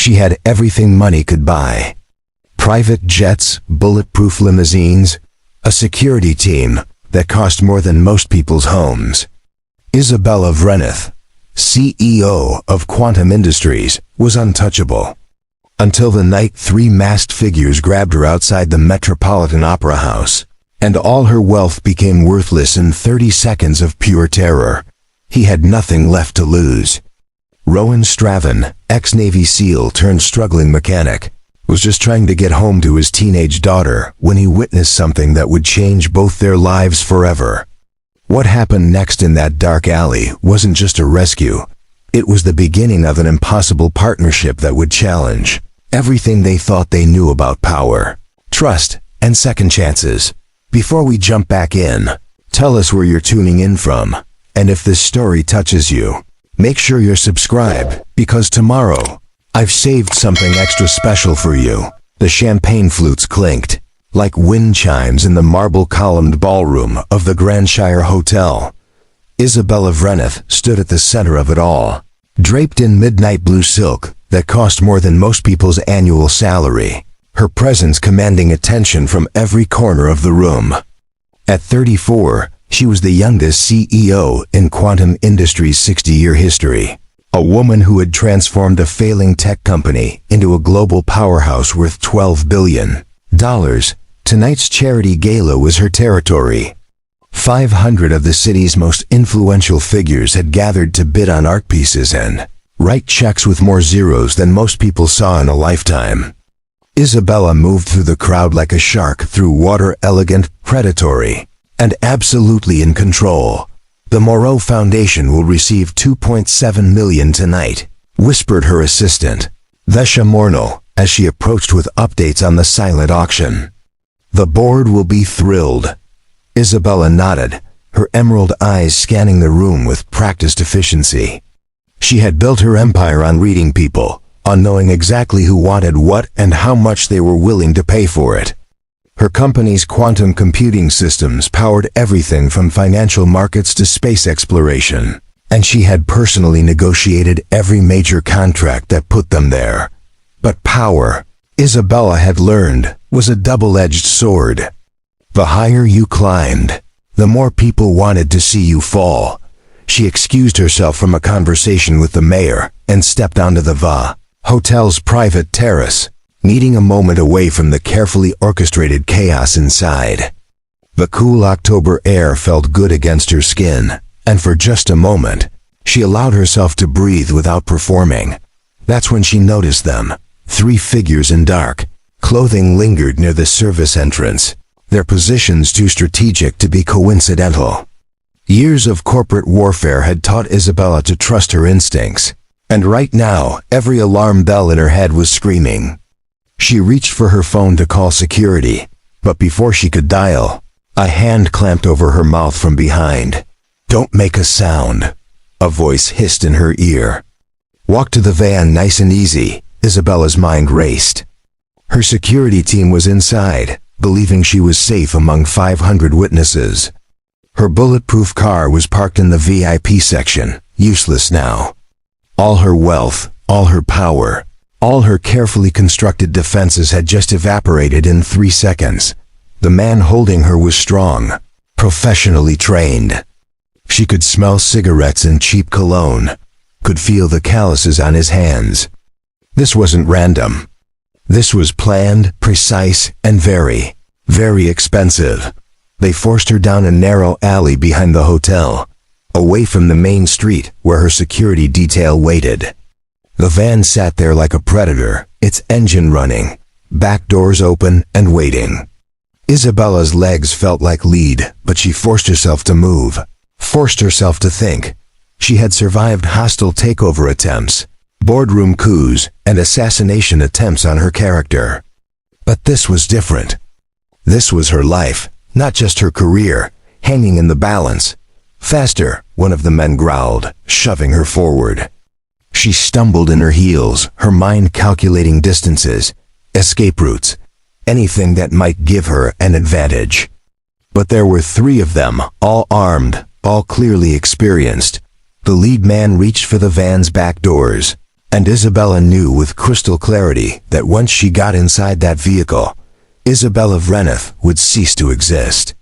She had everything money could buy. Private jets, bulletproof limousines, a security team that cost more than most people's homes. Isabella Vreneth, CEO of Quantum Industries, was untouchable. Until the night three masked figures grabbed her outside the Metropolitan Opera House, and all her wealth became worthless in 30 seconds of pure terror. He had nothing left to lose. Rowan Straven, ex-Navy SEAL turned struggling mechanic, was just trying to get home to his teenage daughter when he witnessed something that would change both their lives forever. What happened next in that dark alley wasn't just a rescue. It was the beginning of an impossible partnership that would challenge everything they thought they knew about power, trust, and second chances. Before we jump back in, tell us where you're tuning in from, and if this story touches you, make sure you're subscribed, because tomorrow, I've saved something extra special for you. The champagne flutes clinked, like wind chimes in the marble-columned ballroom of the Grandshire Hotel. Isabella Vreneth stood at the center of it all, draped in midnight blue silk that cost more than most people's annual salary, her presence commanding attention from every corner of the room. At 34, she was the youngest CEO in Quantum Industries' 60-year history. A woman who had transformed a failing tech company into a global powerhouse worth $12 billion. Tonight's charity gala was her territory. 500 of the city's most influential figures had gathered to bid on art pieces and write checks with more zeros than most people saw in a lifetime. Isabella moved through the crowd like a shark through water, elegant, predatory, and absolutely in control. "The Moreau Foundation will receive $2.7 million tonight," whispered her assistant, Vesha Mornell, as she approached with updates on the silent auction. "The board will be thrilled." Isabella nodded, her emerald eyes scanning the room with practiced efficiency. She had built her empire on reading people, on knowing exactly who wanted what and how much they were willing to pay for it. Her company's quantum computing systems powered everything from financial markets to space exploration, and she had personally negotiated every major contract that put them there. But power, Isabella had learned, was a double-edged sword. The higher you climbed, the more people wanted to see you fall. She excused herself from a conversation with the mayor and stepped onto the Va Hotel's private terrace, needing a moment away from the carefully orchestrated chaos inside. The cool October air felt good against her skin, and for just a moment, she allowed herself to breathe without performing. That's when she noticed them. Three figures in dark clothing lingered near the service entrance, their positions too strategic to be coincidental. Years of corporate warfare had taught Isabella to trust her instincts, and right now, every alarm bell in her head was screaming. She reached for her phone to call security, but before she could dial, a hand clamped over her mouth from behind. "Don't make a sound," a voice hissed in her ear. "Walk to the van nice and easy," Isabella's mind raced. Her security team was inside, believing she was safe among 500 witnesses. Her bulletproof car was parked in the VIP section, useless now. All her wealth, all her power, all her carefully constructed defenses had just evaporated in 3 seconds. The man holding her was strong, professionally trained. She could smell cigarettes and cheap cologne, could feel the calluses on his hands. This wasn't random. This was planned, precise, and very, very expensive. They forced her down a narrow alley behind the hotel, away from the main street where her security detail waited. The van sat there like a predator, its engine running, back doors open and waiting. Isabella's legs felt like lead, but she forced herself to move, forced herself to think. She had survived hostile takeover attempts, boardroom coups, and assassination attempts on her character. But this was different. This was her life, not just her career, hanging in the balance. "Faster," one of the men growled, shoving her forward. She stumbled in her heels, her mind calculating distances, escape routes, anything that might give her an advantage. But there were 3 of them, all armed, all clearly experienced. The lead man reached for the van's back doors, And Isabella knew with crystal clarity that once she got inside that vehicle, Isabella Vreneth would cease to exist.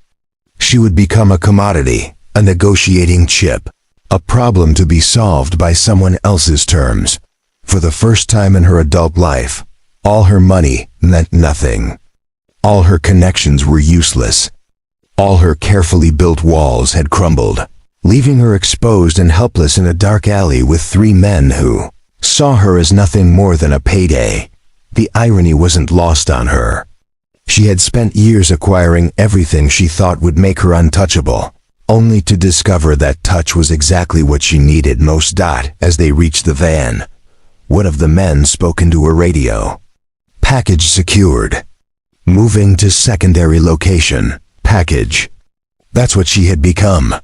She would become a commodity, a negotiating chip, a problem to be solved by someone else's terms. For the first time in her adult life, all her money meant nothing. All her connections were useless. All her carefully built walls had crumbled, leaving her exposed and helpless in a dark alley with three men who saw her as nothing more than a payday. The irony wasn't lost on her. She had spent years acquiring everything she thought would make her untouchable, only to discover that touch was exactly what she needed most. As they reached the van, one of the men spoke into her radio. Package secured. Moving to secondary location. Package. That's what she had become.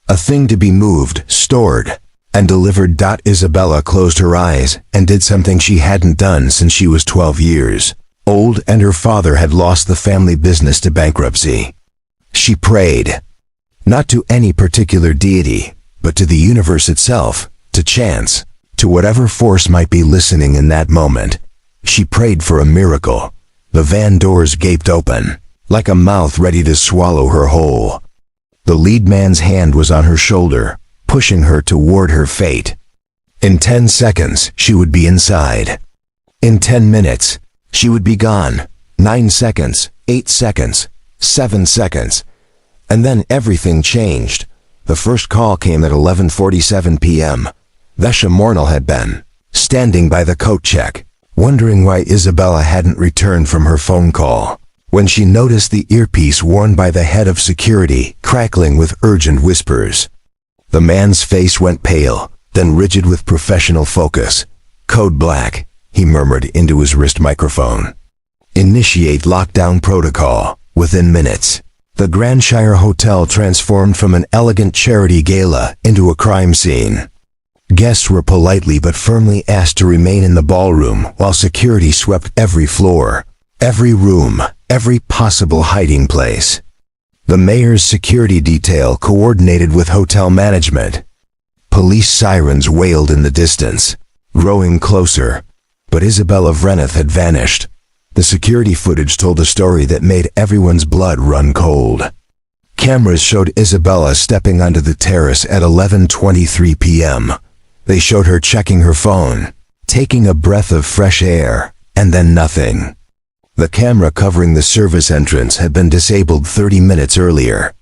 A thing to be moved, stored, and delivered. Isabella closed her eyes and did something she hadn't done since she was 12 years old and her father had lost the family business to bankruptcy. She prayed. Not to any particular deity, but to the universe itself, to chance, to whatever force might be listening in that moment. She prayed for a miracle. The van doors gaped open, like a mouth ready to swallow her whole. The lead man's hand was on her shoulder, pushing her toward her fate. In 10 seconds, she would be inside. In 10 minutes, she would be gone. 9 seconds, 8 seconds, 7 seconds. And then everything changed. The first call came at 11:47 p.m. Vesha Mornell had been standing by the coat check, wondering why Isabella hadn't returned from her phone call, when she noticed the earpiece worn by the head of security crackling with urgent whispers. The man's face went pale, then rigid with professional focus. "Code black," he murmured into his wrist microphone. "Initiate lockdown protocol." Within minutes, the Grandshire Hotel transformed from an elegant charity gala into a crime scene. Guests were politely but firmly asked to remain in the ballroom while security swept every floor, every room, every possible hiding place. The mayor's security detail coordinated with hotel management. Police sirens wailed in the distance, growing closer, but Isabella Vreneth had vanished. The security footage told a story that made everyone's blood run cold. Cameras showed Isabella stepping onto the terrace at 11:23 p.m. They showed her checking her phone, taking a breath of fresh air, and then nothing. The camera covering the service entrance had been disabled 30 minutes earlier.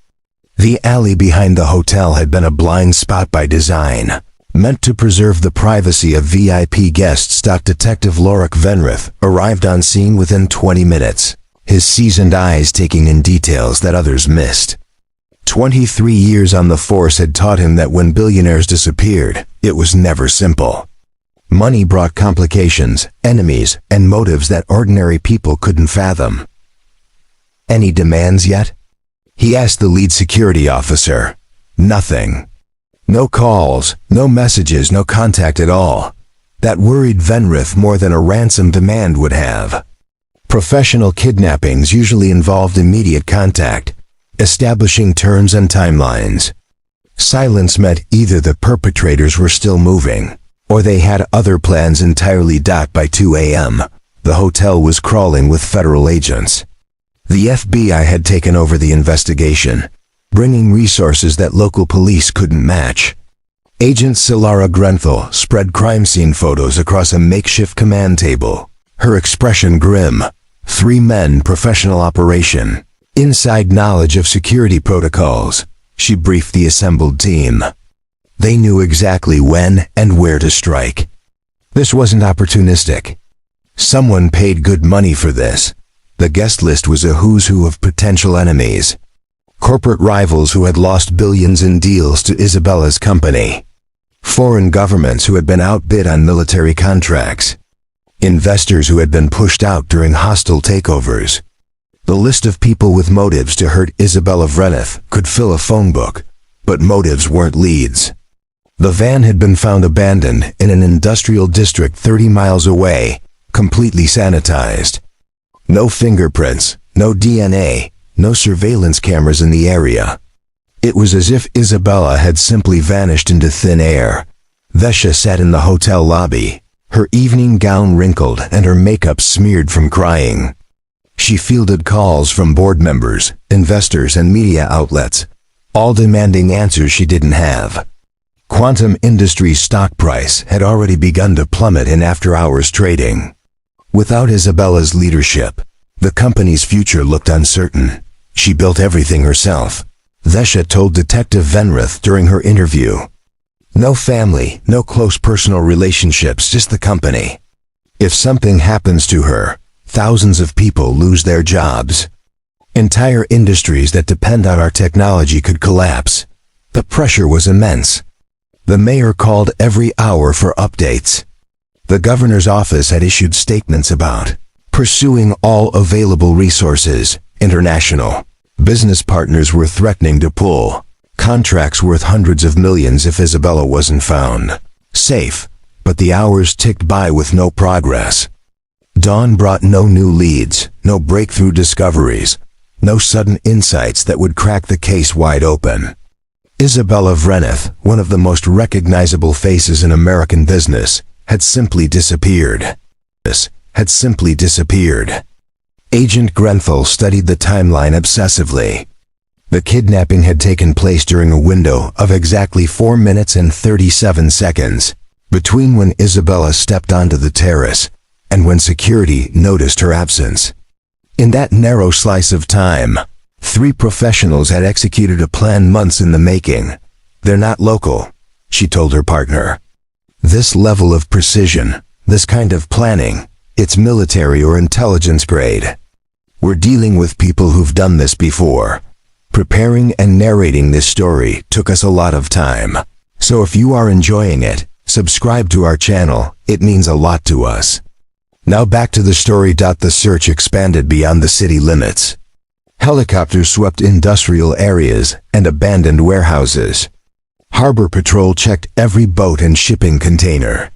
The alley behind the hotel had been a blind spot by design, meant to preserve the privacy of VIP guests. Detective Lorik Venrith arrived on scene within 20 minutes, his seasoned eyes taking in details that others missed. 23 years on the force had taught him that when billionaires disappeared, it was never simple. Money brought complications, enemies, and motives that ordinary people couldn't fathom. "Any demands yet?" he asked the lead security officer. "Nothing. No calls, no messages, no contact at all." That worried Venrith more than a ransom demand would have. Professional kidnappings usually involved immediate contact, establishing terms and timelines. Silence meant either the perpetrators were still moving, or they had other plans entirely. By 2 a.m., the hotel was crawling with federal agents. The FBI had taken over the investigation, bringing resources that local police couldn't match. Agent Silara Grenthal spread crime scene photos across a makeshift command table, her expression grim. 3 men, professional operation. Inside knowledge of security protocols, she briefed the assembled team. They knew exactly when and where to strike. This wasn't opportunistic. Someone paid good money for this. The guest list was a who's who of potential enemies. Corporate rivals who had lost billions in deals to Isabella's company. Foreign governments who had been outbid on military contracts. Investors who had been pushed out during hostile takeovers. The list of people with motives to hurt Isabella Vreneth could fill a phone book, but motives weren't leads. The van had been found abandoned in an industrial district 30 miles away, completely sanitized. No fingerprints, no DNA, no surveillance cameras in the area. It was as if Isabella had simply vanished into thin air. Vesha sat in the hotel lobby, her evening gown wrinkled and her makeup smeared from crying. She fielded calls from board members, investors, and media outlets, all demanding answers she didn't have. Quantum Industries' stock price had already begun to plummet in after-hours trading. Without Isabella's leadership, the company's future looked uncertain. She built everything herself, Vesha told Detective Venrith during her interview. No family, no close personal relationships, just the company. If something happens to her, thousands of people lose their jobs. Entire industries that depend on our technology could collapse. The pressure was immense. The mayor called every hour for updates. The governor's office had issued statements about pursuing all available resources. International business partners were threatening to pull contracts worth hundreds of millions if Isabella wasn't found safe, but the hours ticked by with no progress. Dawn brought no new leads, no breakthrough discoveries, no sudden insights that would crack the case wide open. Isabella Vreneth, one of the most recognizable faces in American business, had simply disappeared. Agent Grenfell studied the timeline obsessively. The kidnapping had taken place during a window of exactly 4 minutes and 37 seconds, between when Isabella stepped onto the terrace and when security noticed her absence. In that narrow slice of time, 3 professionals had executed a plan months in the making. They're not local, she told her partner. This level of precision, this kind of planning, it's military or intelligence grade. We're dealing with people who've done this before. Preparing and narrating this story took us a lot of time. So if you are enjoying it, subscribe to our channel, it means a lot to us. Now back to the story. The search expanded beyond the city limits. Helicopters swept industrial areas and abandoned warehouses. Harbor Patrol checked every boat and shipping container.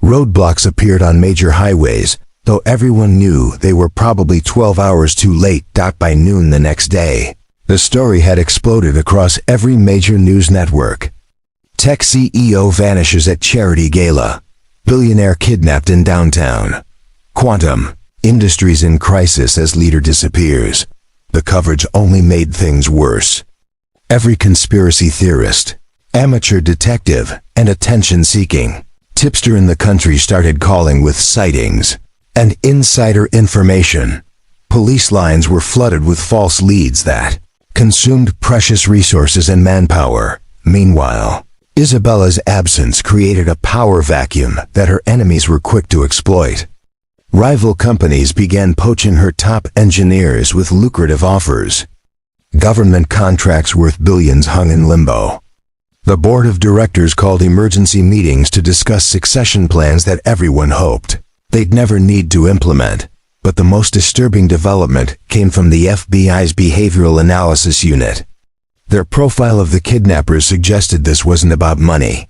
Roadblocks appeared on major highways, though everyone knew they were probably 12 hours too late. By noon the next day, the story had exploded across every major news network. Tech CEO vanishes at charity gala. Billionaire kidnapped in downtown. Quantum Industries in crisis as leader disappears. The coverage only made things worse. Every conspiracy theorist, amateur detective, and attention-seeking tipster in the country started calling with sightings and insider information. Police lines were flooded with false leads that consumed precious resources and manpower. Meanwhile, Isabella's absence created a power vacuum that her enemies were quick to exploit. Rival companies began poaching her top engineers with lucrative offers. Government contracts worth billions hung in limbo. The board of directors called emergency meetings to discuss succession plans that everyone hoped they'd never need to implement. But the most disturbing development came from the FBI's Behavioral Analysis Unit. Their profile of the kidnappers suggested this wasn't about money.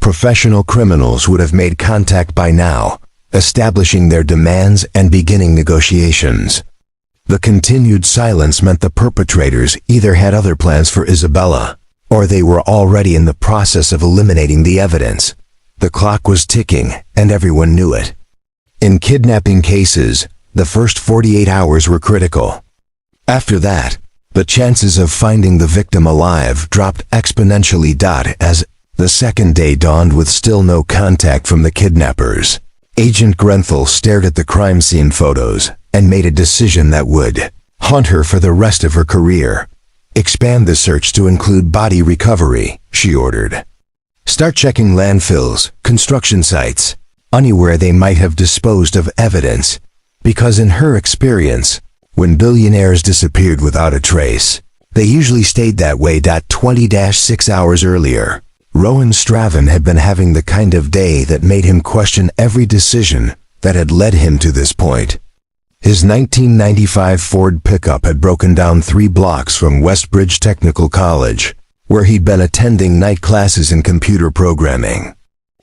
Professional criminals would have made contact by now, establishing their demands and beginning negotiations. The continued silence meant the perpetrators either had other plans for Isabella, or they were already in the process of eliminating the evidence. The clock was ticking, and everyone knew it. In kidnapping cases, the first 48 hours were critical. After that, the chances of finding the victim alive dropped exponentially. As the second day dawned with still no contact from the kidnappers, Agent Grenfell stared at the crime scene photos and made a decision that would haunt her for the rest of her career. Expand the search to include body recovery, she ordered. Start checking landfills, construction sites, anywhere they might have disposed of evidence, because in her experience, when billionaires disappeared without a trace, they usually stayed that way. 20-6 hours earlier, Rowan Straven had been having the kind of day that made him question every decision that had led him to this point. His 1995 Ford pickup had broken down 3 blocks from Westbridge Technical College, where he'd been attending night classes in computer programming.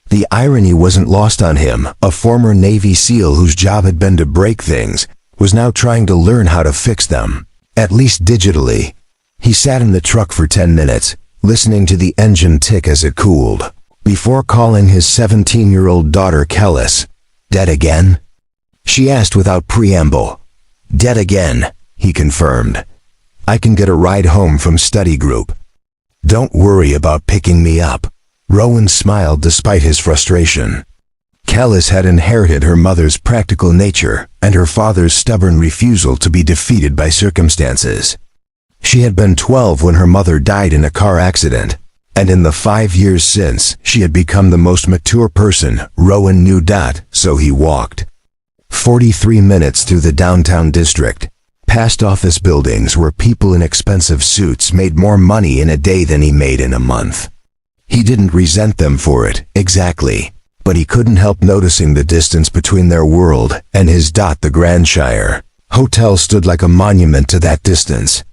The irony wasn't lost on him. A former Navy SEAL whose job had been to break things was now trying to learn how to fix them, at least digitally. He sat in the truck for 10 minutes, listening to the engine tick as it cooled. before calling his 17-year-old daughter Kellis. "Dead again?" she asked without preamble. "Dead again," he confirmed. "I can get a ride home from study group. Don't worry about picking me up." Rowan smiled despite his frustration. Kellis had inherited her mother's practical nature and her father's stubborn refusal to be defeated by circumstances. She had been 12 when her mother died in a car accident, and in the 5 years since, she had become the most mature person Rowan knew. So he walked 43 minutes through the downtown district, past office buildings where people in expensive suits made more money in a day than he made in a month. He didn't resent them for it, exactly, but he couldn't help noticing the distance between their world and his. The Grandshire Hotel stood like a monument to that distance.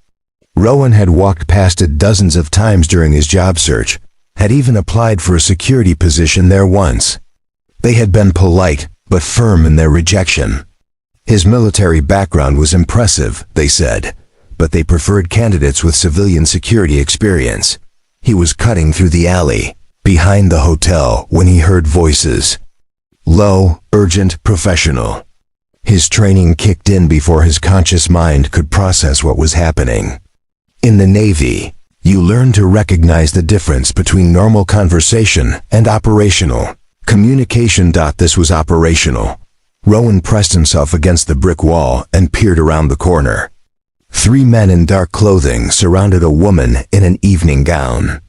Rowan had walked past it dozens of times during his job search, had even applied for a security position there once. They had been polite, but firm in their rejection. His military background was impressive, they said, but they preferred candidates with civilian security experience. He was cutting through the alley, behind the hotel, when he heard voices. Low, urgent, professional. His training kicked in before his conscious mind could process what was happening. In the Navy, you learn to recognize the difference between normal conversation and operational communication. This was operational. Rowan pressed himself against the brick wall and peered around the corner. 3 men in dark clothing surrounded a woman in an evening gown.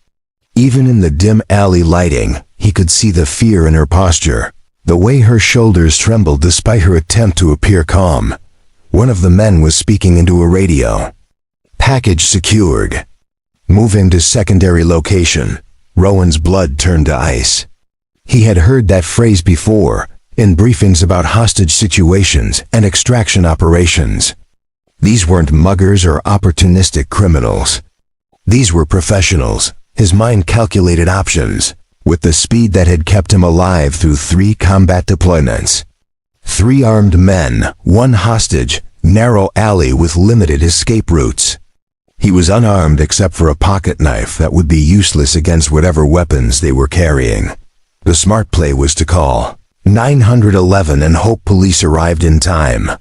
Even in the dim alley lighting, he could see the fear in her posture, the way her shoulders trembled despite her attempt to appear calm. One of the men was speaking into a radio. "Package secured. Moving to secondary location." Rowan's blood turned to ice. He had heard that phrase before, in briefings about hostage situations and extraction operations. These weren't muggers or opportunistic criminals. These were professionals. His mind calculated options, with the speed that had kept him alive through 3 combat deployments. 3 armed men, 1 hostage, narrow alley with limited escape routes. He was unarmed except for a pocket knife that would be useless against whatever weapons they were carrying. The smart play was to call 911 and hope police arrived in time.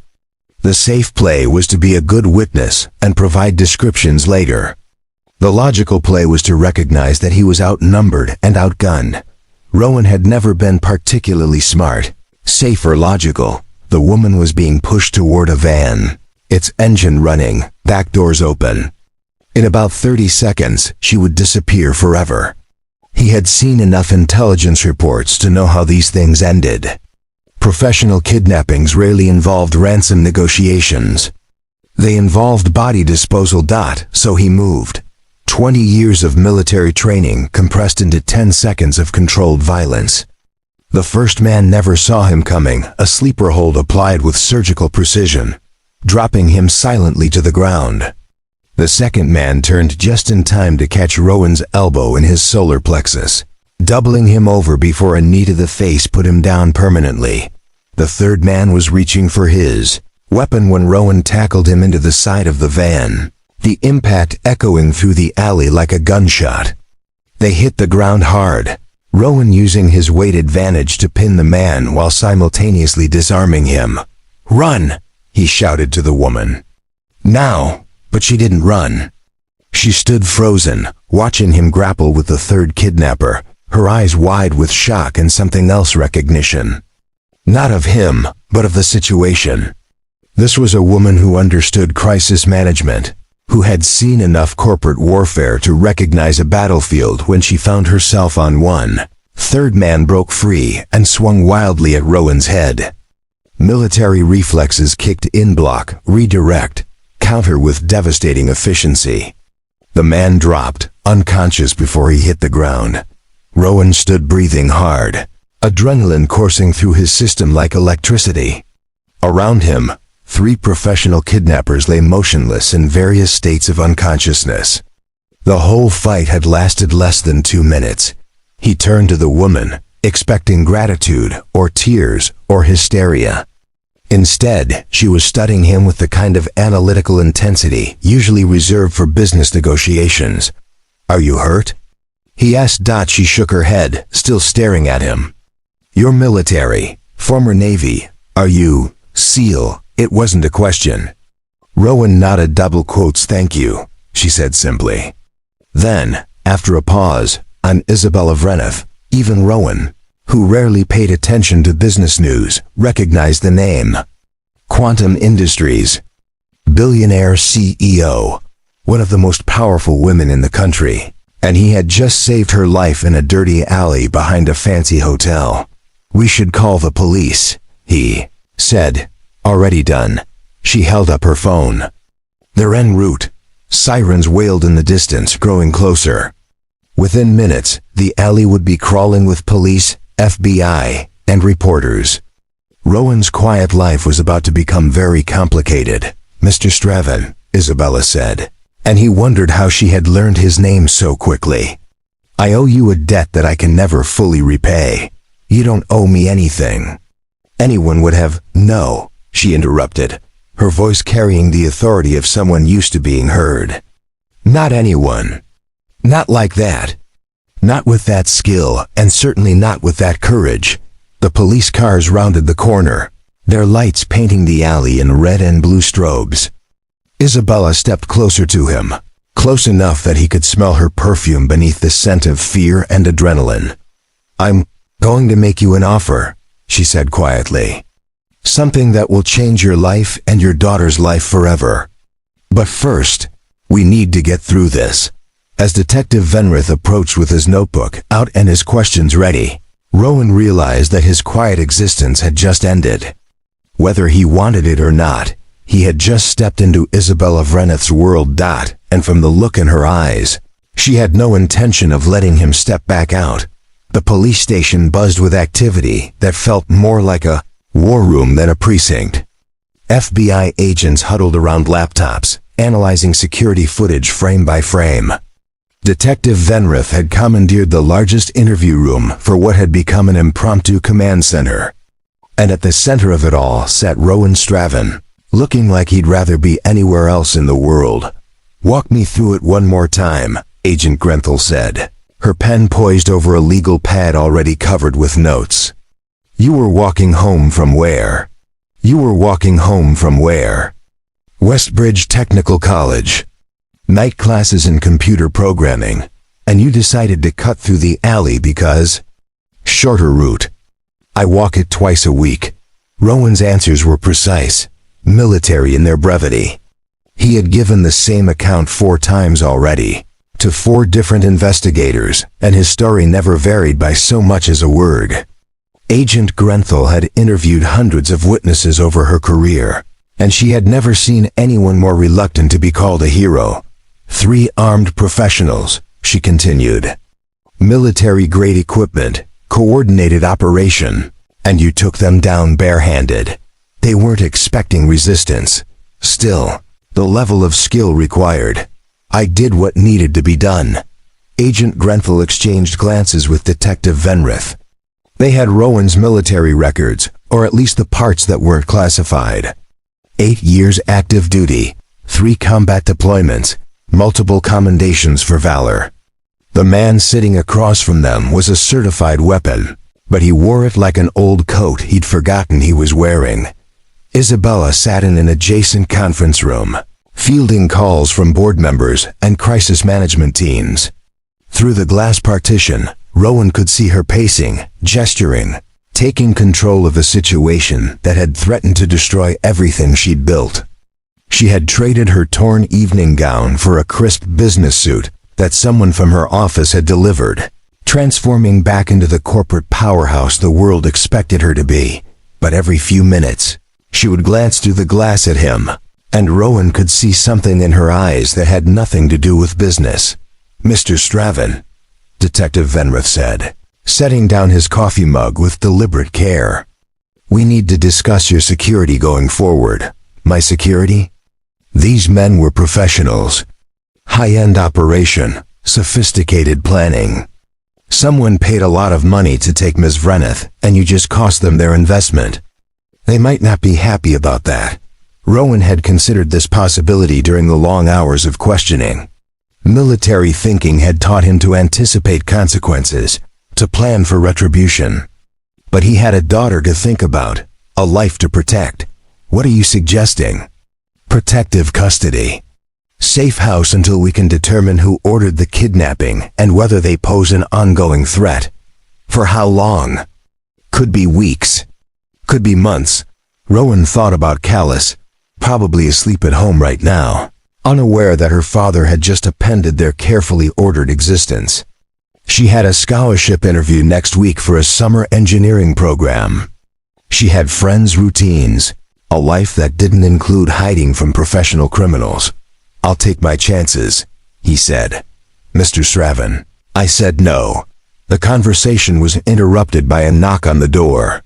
The safe play was to be a good witness and provide descriptions later. The logical play was to recognize that he was outnumbered and outgunned. Rowan had never been particularly smart, safe or logical. The woman was being pushed toward a van, its engine running, back doors open. In about 30 seconds, she would disappear forever. He had seen enough intelligence reports to know how these things ended. Professional kidnappings rarely involved ransom negotiations. They involved body disposal. So he moved. 20 years of military training compressed into 10 seconds of controlled violence. The first man never saw him coming, a sleeper hold applied with surgical precision, dropping him silently to the ground. The second man turned just in time to catch Rowan's elbow in his solar plexus, doubling him over before a knee to the face put him down permanently. The third man was reaching for his weapon when Rowan tackled him into the side of the van, the impact echoing through the alley like a gunshot. They hit the ground hard, Rowan using his weight advantage to pin the man while simultaneously disarming him. "Run!" he shouted to the woman. "Now!" But she didn't run. She stood frozen, watching him grapple with the third kidnapper, her eyes wide with shock and something else recognition. Not of him, but of the situation. This was a woman who understood crisis management, who had seen enough corporate warfare to recognize a battlefield when she found herself on one. Third man broke free and swung wildly at Rowan's head. Military reflexes kicked in, block, redirect, counter with devastating efficiency. The man dropped, unconscious before he hit the ground. Rowan stood breathing hard, adrenaline coursing through his system like electricity. Around him, 3 professional kidnappers lay motionless in various states of unconsciousness. The whole fight had lasted less than 2 minutes. He turned to the woman, expecting gratitude, or tears, or hysteria. Instead, she was studying him with the kind of analytical intensity usually reserved for business negotiations. "Are you hurt?" he asked. She shook her head, still staring at him. You're military, former Navy. Are you SEAL? It wasn't a question. Rowan nodded. Double quotes. Thank you, she said simply. Then, after a pause, I'm Isabella Vreneth. Even Rowan, who rarely paid attention to business news, recognized the name. Quantum Industries. Billionaire CEO. One of the most powerful women in the country. And he had just saved her life in a dirty alley behind a fancy hotel. We should call the police, he said. Already done. She held up her phone. They're en route. Sirens wailed in the distance, growing closer. Within minutes, the alley would be crawling with police, FBI, and reporters. Rowan's quiet life was about to become very complicated. Mr. Straven, Isabella said, and he wondered how she had learned his name so quickly. I owe you a debt that I can never fully repay. You don't owe me anything. Anyone would have. No, she interrupted, her voice carrying the authority of someone used to being heard. Not anyone. Not like that. Not with that skill, and certainly not with that courage. The police cars rounded the corner, their lights painting the alley in red and blue strobes. Isabella stepped closer to him, close enough that he could smell her perfume beneath the scent of fear and adrenaline. I'm going to make you an offer, she said quietly. Something that will change your life and your daughter's life forever. But first, we need to get through this. As Detective Venrith approached with his notebook out and his questions ready, Rowan realized that his quiet existence had just ended. Whether he wanted it or not, he had just stepped into Isabella Vreneth's world. And from the look in her eyes, she had no intention of letting him step back out. The police station buzzed with activity that felt more like a war room than a precinct. FBI agents huddled around laptops, analyzing security footage frame by frame. Detective Venrith had commandeered the largest interview room for what had become an impromptu command center. And at the center of it all sat Rowan Straven, looking like he'd rather be anywhere else in the world. Walk me through it one more time, Agent Grenthal said, her pen poised over a legal pad already covered with notes. You were walking home from where? You were walking home from where? Westbridge Technical College. Night classes in computer programming. And you decided to cut through the alley because... Shorter route. I walk it twice a week. Rowan's answers were precise, military in their brevity. He had given the same account 4 times already, to 4 different investigators, and his story never varied by so much as a word. Agent Grenthal had interviewed hundreds of witnesses over her career, and she had never seen anyone more reluctant to be called a hero. 3 armed professionals, she continued. Military-grade equipment, coordinated operation, and you took them down barehanded. They weren't expecting resistance. Still, the level of skill required. I did what needed to be done. Agent Grenthal exchanged glances with Detective Venrith. They had Rowan's military records, or at least the parts that weren't classified. 8 years active duty, 3 combat deployments, multiple commendations for valor. The man sitting across from them was a certified weapon, but he wore it like an old coat he'd forgotten he was wearing. Isabella sat in an adjacent conference room, fielding calls from board members and crisis management teams. Through the glass partition, Rowan could see her pacing, gesturing, taking control of a situation that had threatened to destroy everything she'd built. She had traded her torn evening gown for a crisp business suit that someone from her office had delivered, transforming back into the corporate powerhouse the world expected her to be. But every few minutes, she would glance through the glass at him, and Rowan could see something in her eyes that had nothing to do with business. Mr. Straven, Detective Venrith said, setting down his coffee mug with deliberate care. We need to discuss your security going forward. My security? These men were professionals. High-end operation, sophisticated planning. Someone paid a lot of money to take Ms. Vreneth, and you just cost them their investment. They might not be happy about that. Rowan had considered this possibility during the long hours of questioning. Military thinking had taught him to anticipate consequences, to plan for retribution. But he had a daughter to think about, a life to protect. What are you suggesting? Protective custody. Safe house until we can determine who ordered the kidnapping and whether they pose an ongoing threat. For how long? Could be weeks. Could be months. Rowan thought about Callus, probably asleep at home right now, unaware that her father had just appended their carefully ordered existence. She had a scholarship interview next week for a summer engineering program. She had friends' routines, a life that didn't include hiding from professional criminals. "I'll take my chances," he said. "Mr. Straven." I said no. The conversation was interrupted by a knock on the door.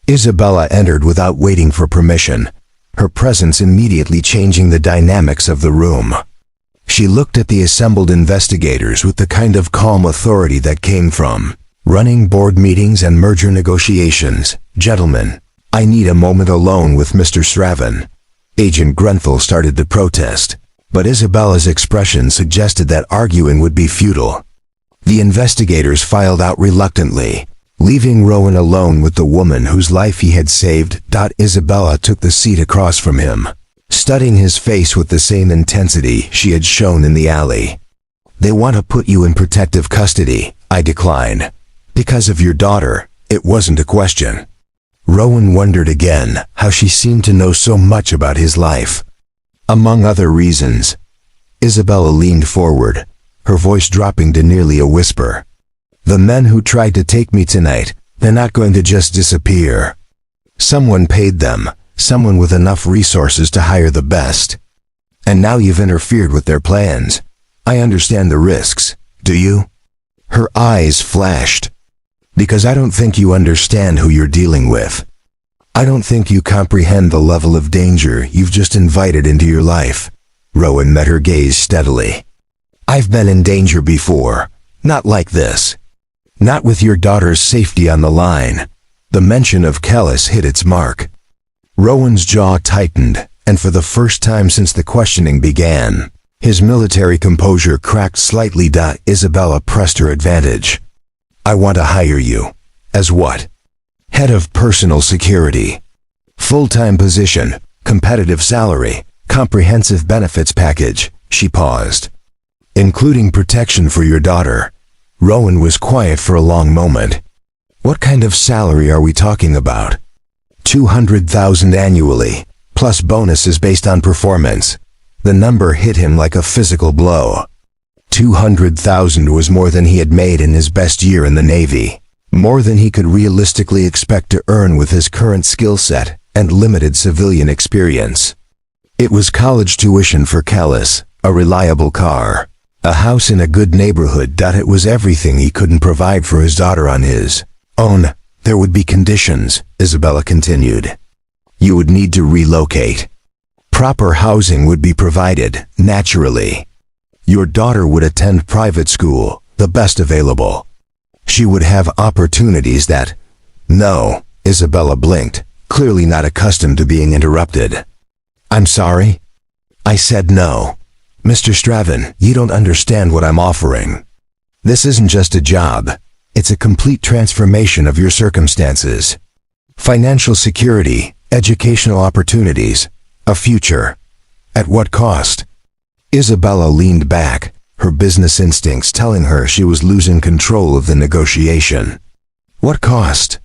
Isabella entered without waiting for permission, her presence immediately changing the dynamics of the room. She looked at the assembled investigators with the kind of calm authority that came from running board meetings and merger negotiations. "Gentlemen, I need a moment alone with Mr. Straven." Agent Grenfell started to protest, but Isabella's expression suggested that arguing would be futile. The investigators filed out reluctantly, leaving Rowan alone with the woman whose life he had saved. Isabella took the seat across from him, studying his face with the same intensity she had shown in the alley. "They want to put you in protective custody," I declined. "Because of your daughter, it wasn't a question." Rowan wondered again how she seemed to know so much about his life. "Among other reasons." Isabella leaned forward, her voice dropping to nearly a whisper. "The men who tried to take me tonight, they're not going to just disappear. Someone paid them, someone with enough resources to hire the best. And now you've interfered with their plans. I understand the risks, do you?" Her eyes flashed. "Because I don't think you understand who you're dealing with. I don't think you comprehend the level of danger you've just invited into your life." Rowan met her gaze steadily. "I've been in danger before, not like this. Not with your daughter's safety on the line." The mention of Callus hit its mark. Rowan's jaw tightened, and for the first time since the questioning began, his military composure cracked slightly. Isabella pressed her advantage. "I want to hire you." "As what?" "Head of personal security. Full-time position, competitive salary, comprehensive benefits package." She paused. "Including protection for your daughter." Rowan was quiet for a long moment. "What kind of salary are we talking about?" 200,000 annually, plus bonuses based on performance. The number hit him like a physical blow. 200,000 was more than he had made in his best year in the Navy, more than he could realistically expect to earn with his current skill set and limited civilian experience. It was college tuition for Callus, a reliable car, a house in a good neighborhood. It was everything he couldn't provide for his daughter on his own. "There would be conditions," Isabella continued. "You would need to relocate. Proper housing would be provided, naturally. Your daughter would attend private school, the best available. She would have opportunities that—" "No," Isabella blinked, clearly not accustomed to being interrupted. "I'm sorry?" I said no. "Mr. Straven, you don't understand what I'm offering. This isn't just a job. It's a complete transformation of your circumstances. Financial security, educational opportunities, a future. At what cost?" Isabella leaned back, her business instincts telling her she was losing control of the negotiation. "What cost?"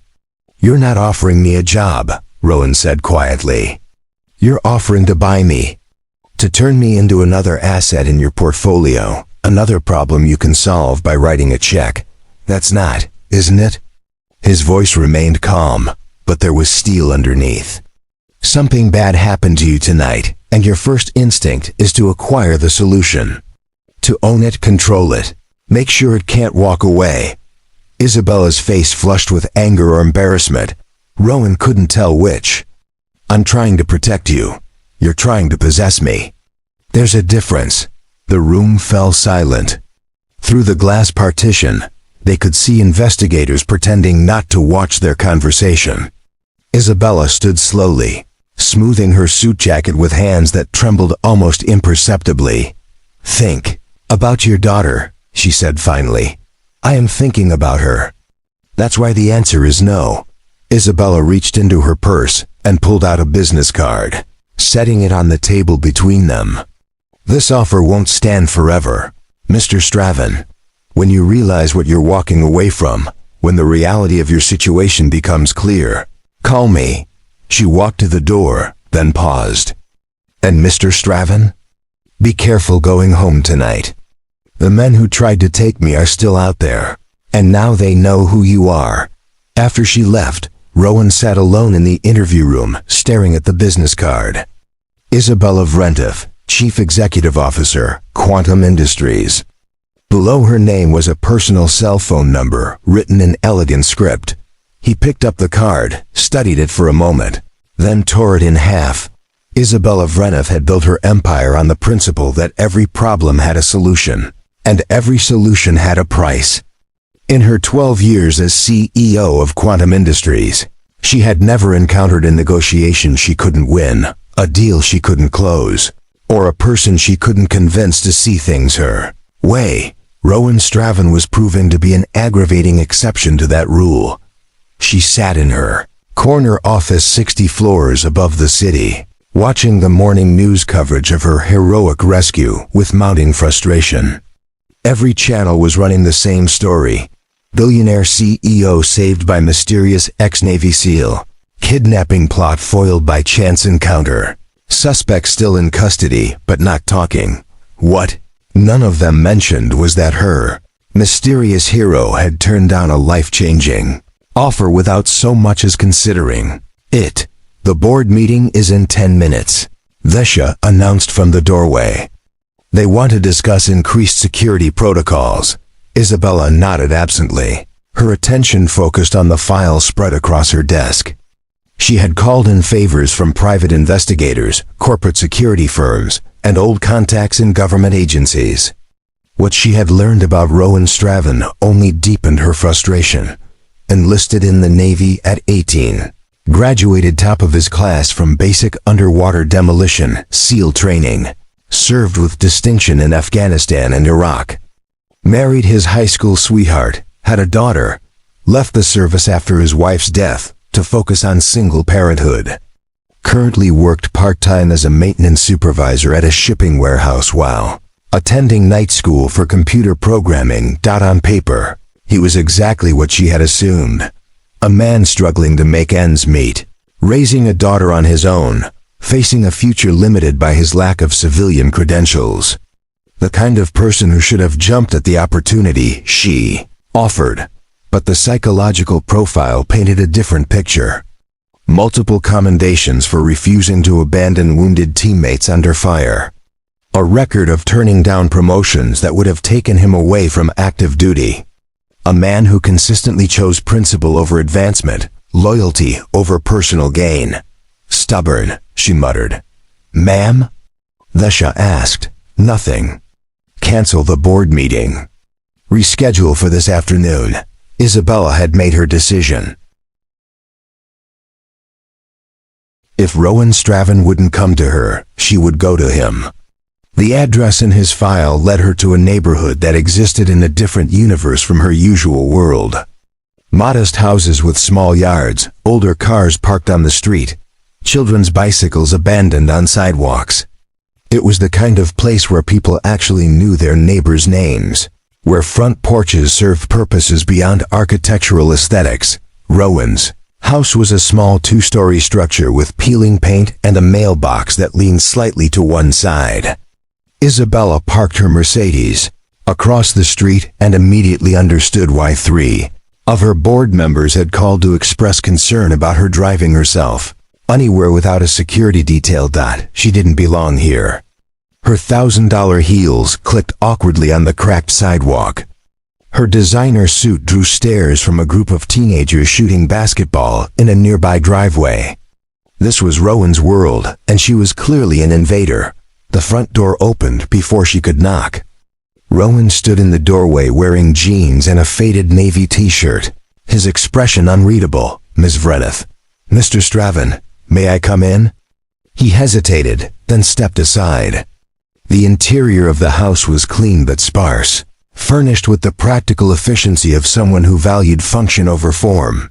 "You're not offering me a job," Rowan said quietly. "You're offering to buy me. To turn me into another asset in your portfolio, another problem you can solve by writing a check. That's not, isn't it?" His voice remained calm, but there was steel underneath. "Something bad happened to you tonight, and your first instinct is to acquire the solution. To own it, control it, make sure it can't walk away." Isabella's face flushed with anger or embarrassment. Rowan couldn't tell which. "I'm trying to protect you. You're trying to possess me. There's a difference." The room fell silent. Through the glass partition, they could see investigators pretending not to watch their conversation. Isabella stood slowly, smoothing her suit jacket with hands that trembled almost imperceptibly. "Think," About your daughter, she said finally. I am thinking about her. That's why the answer is no. Isabella reached into her purse and pulled out a business card, setting it on the table between them. This offer won't stand forever, Mr. Straven. When you realize what you're walking away from, when the reality of your situation becomes clear, call me. She walked to the door, then paused. And Mr. Straven? Be careful going home tonight. The men who tried to take me are still out there, and now they know who you are. After she left, Rowan sat alone in the interview room, staring at the business card. Isabella Vrentif, Chief Executive Officer, Quantum Industries. Below her name was a personal cell phone number, written in elegant script. He picked up the card, studied it for a moment, then tore it in half. Isabella Vrenif had built her empire on the principle that every problem had a solution, and every solution had a price. In her 12 years as CEO of Quantum Industries, she had never encountered a negotiation she couldn't win, a deal she couldn't close, or a person she couldn't convince to see things her way. Rowan Straven was proving to be an aggravating exception to that rule. She sat in her corner office 60 floors above the city, watching the morning news coverage of her heroic rescue with mounting frustration. Every channel was running the same story. Billionaire CEO saved by mysterious ex-Navy SEAL. Kidnapping plot foiled by chance encounter. Suspect still in custody, but not talking. What none of them mentioned was that her mysterious hero had turned down a life-changing offer without so much as considering it. The board meeting is in 10 minutes, Vesha announced from the doorway. They want to discuss increased security protocols. Isabella nodded absently, her attention focused on the file spread across her desk. She had called in favors from private investigators, corporate security firms, and old contacts in government agencies. What she had learned about Rowan Straven only deepened her frustration. Enlisted in the Navy at 18. Graduated top of his class from basic underwater demolition, SEAL training. Served with distinction in Afghanistan and Iraq. Married his high school sweetheart, had a daughter. Left the service after his wife's death to focus on single parenthood. Currently worked part-time as a maintenance supervisor at a shipping warehouse while attending night school for computer programming. On paper, he was exactly what she had assumed. A man struggling to make ends meet, raising a daughter on his own, facing a future limited by his lack of civilian credentials. The kind of person who should have jumped at the opportunity she offered. But the psychological profile painted a different picture. Multiple commendations for refusing to abandon wounded teammates under fire. A record of turning down promotions that would have taken him away from active duty. A man who consistently chose principle over advancement, loyalty over personal gain. Stubborn, she muttered. Ma'am? Vesha asked. Nothing. Cancel the board meeting. Reschedule for this afternoon. Isabella had made her decision. If Rowan Straven wouldn't come to her, she would go to him. The address in his file led her to a neighborhood that existed in a different universe from her usual world. Modest houses with small yards, older cars parked on the street, children's bicycles abandoned on sidewalks. It was the kind of place where people actually knew their neighbors' names, where front porches served purposes beyond architectural aesthetics. Rowan's house was a small 2-story structure with peeling paint and a mailbox that leaned slightly to one side. Isabella parked her Mercedes across the street and immediately understood why 3 of her board members had called to express concern about her driving herself anywhere without a security detail. She didn't belong here. Her $1,000 heels clicked awkwardly on the cracked sidewalk. Her designer suit drew stares from a group of teenagers shooting basketball in a nearby driveway. This was Rowan's world, and she was clearly an invader. The front door opened before she could knock. Rowan stood in the doorway wearing jeans and a faded navy t-shirt, his expression unreadable. Ms. Vrenith. Mr. Straven, may I come in? He hesitated, then stepped aside. The interior of the house was clean but sparse, furnished with the practical efficiency of someone who valued function over form.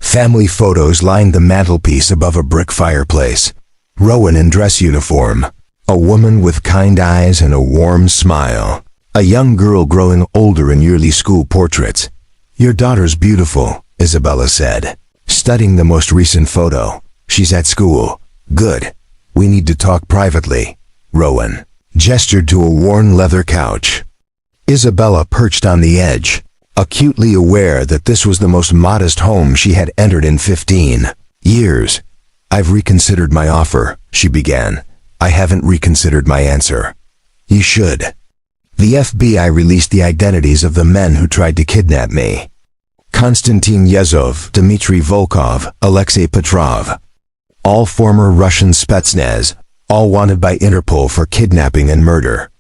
Family photos lined the mantelpiece above a brick fireplace. Rowan in dress uniform, a woman with kind eyes and a warm smile, a young girl growing older in yearly school portraits. "Your daughter's beautiful," Isabella said, studying the most recent photo. "She's at school." "Good. We need to talk privately." Rowan gestured to a worn leather couch. Isabella perched on the edge, acutely aware that this was the most modest home she had entered in 15 years. "I've reconsidered my offer," she began. "I haven't reconsidered my answer." "You should." "The FBI released the identities of the men who tried to kidnap me. Konstantin Yezhov, Dmitry Volkov, Alexei Petrov. All former Russian Spetsnaz, all wanted by Interpol for kidnapping and murder."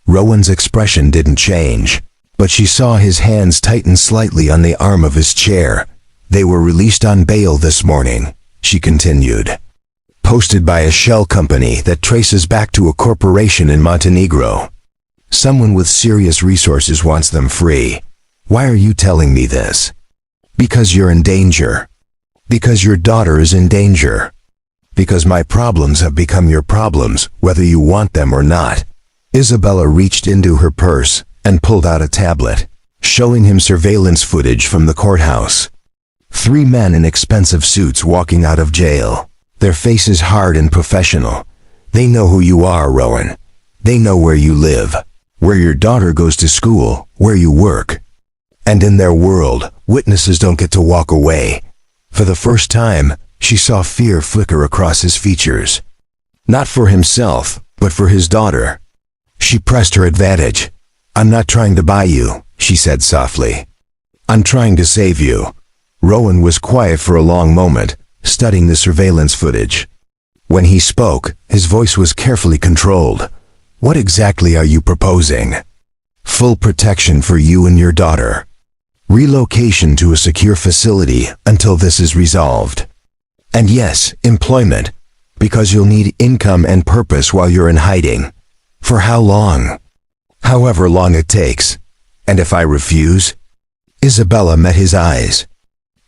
Rowan's expression didn't change, but she saw his hands tighten slightly on the arm of his chair. "They were released on bail this morning," she continued. "Posted by a shell company that traces back to a corporation in Montenegro. Someone with serious resources wants them free." "Why are you telling me this?" "Because you're in danger. Because your daughter is in danger. Because my problems have become your problems, whether you want them or not." Isabella reached into her purse and pulled out a tablet, showing him surveillance footage from the courthouse. 3 men in expensive suits walking out of jail, their faces hard and professional. "They know who you are, Rowan. They know where you live, where your daughter goes to school, where you work. And in their world, witnesses don't get to walk away." For the first time, she saw fear flicker across his features. Not for himself, but for his daughter. She pressed her advantage. "I'm not trying to buy you," she said softly. "I'm trying to save you." Rowan was quiet for a long moment, studying the surveillance footage. When he spoke, his voice was carefully controlled. "What exactly are you proposing?" "Full protection for you and your daughter. Relocation to a secure facility until this is resolved. And yes, employment, because you'll need income and purpose while you're in hiding. For how long?" "However long it takes. And if I refuse?" Isabella met his eyes.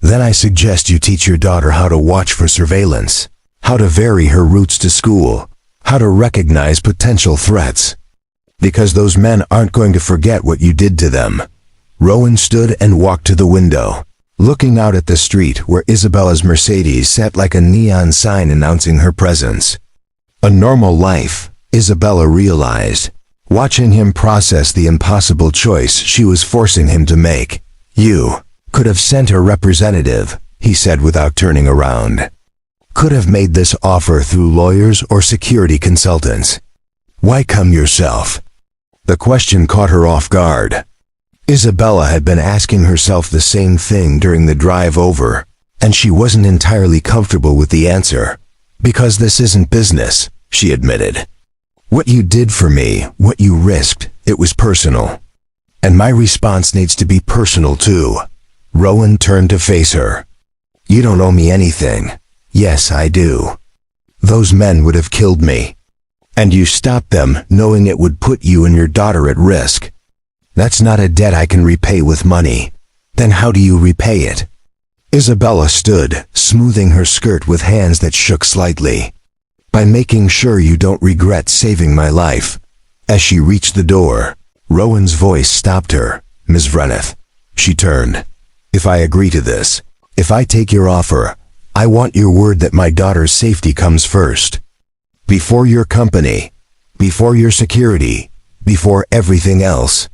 "Then I suggest you teach your daughter how to watch for surveillance, how to vary her routes to school, how to recognize potential threats. Because those men aren't going to forget what you did to them." Rowan stood and walked to the window, looking out at the street where Isabella's Mercedes sat like a neon sign announcing her presence. A normal life, Isabella realized, watching him process the impossible choice she was forcing him to make. "You could have sent a representative," he said without turning around. "Could have made this offer through lawyers or security consultants. Why come yourself?" The question caught her off guard. Isabella had been asking herself the same thing during the drive over, and she wasn't entirely comfortable with the answer. "Because this isn't business," she admitted. "What you did for me, what you risked, it was personal. And my response needs to be personal too." Rowan turned to face her. "You don't owe me anything." "Yes, I do. Those men would have killed me. And you stopped them knowing it would put you and your daughter at risk. That's not a debt I can repay with money. Then how do you repay it?" Isabella stood, smoothing her skirt with hands that shook slightly. "By making sure you don't regret saving my life." As she reached the door, Rowan's voice stopped her. "Ms. Vreneth." She turned. "If I agree to this, if I take your offer, I want your word that my daughter's safety comes first. Before your company, before your security, before everything else."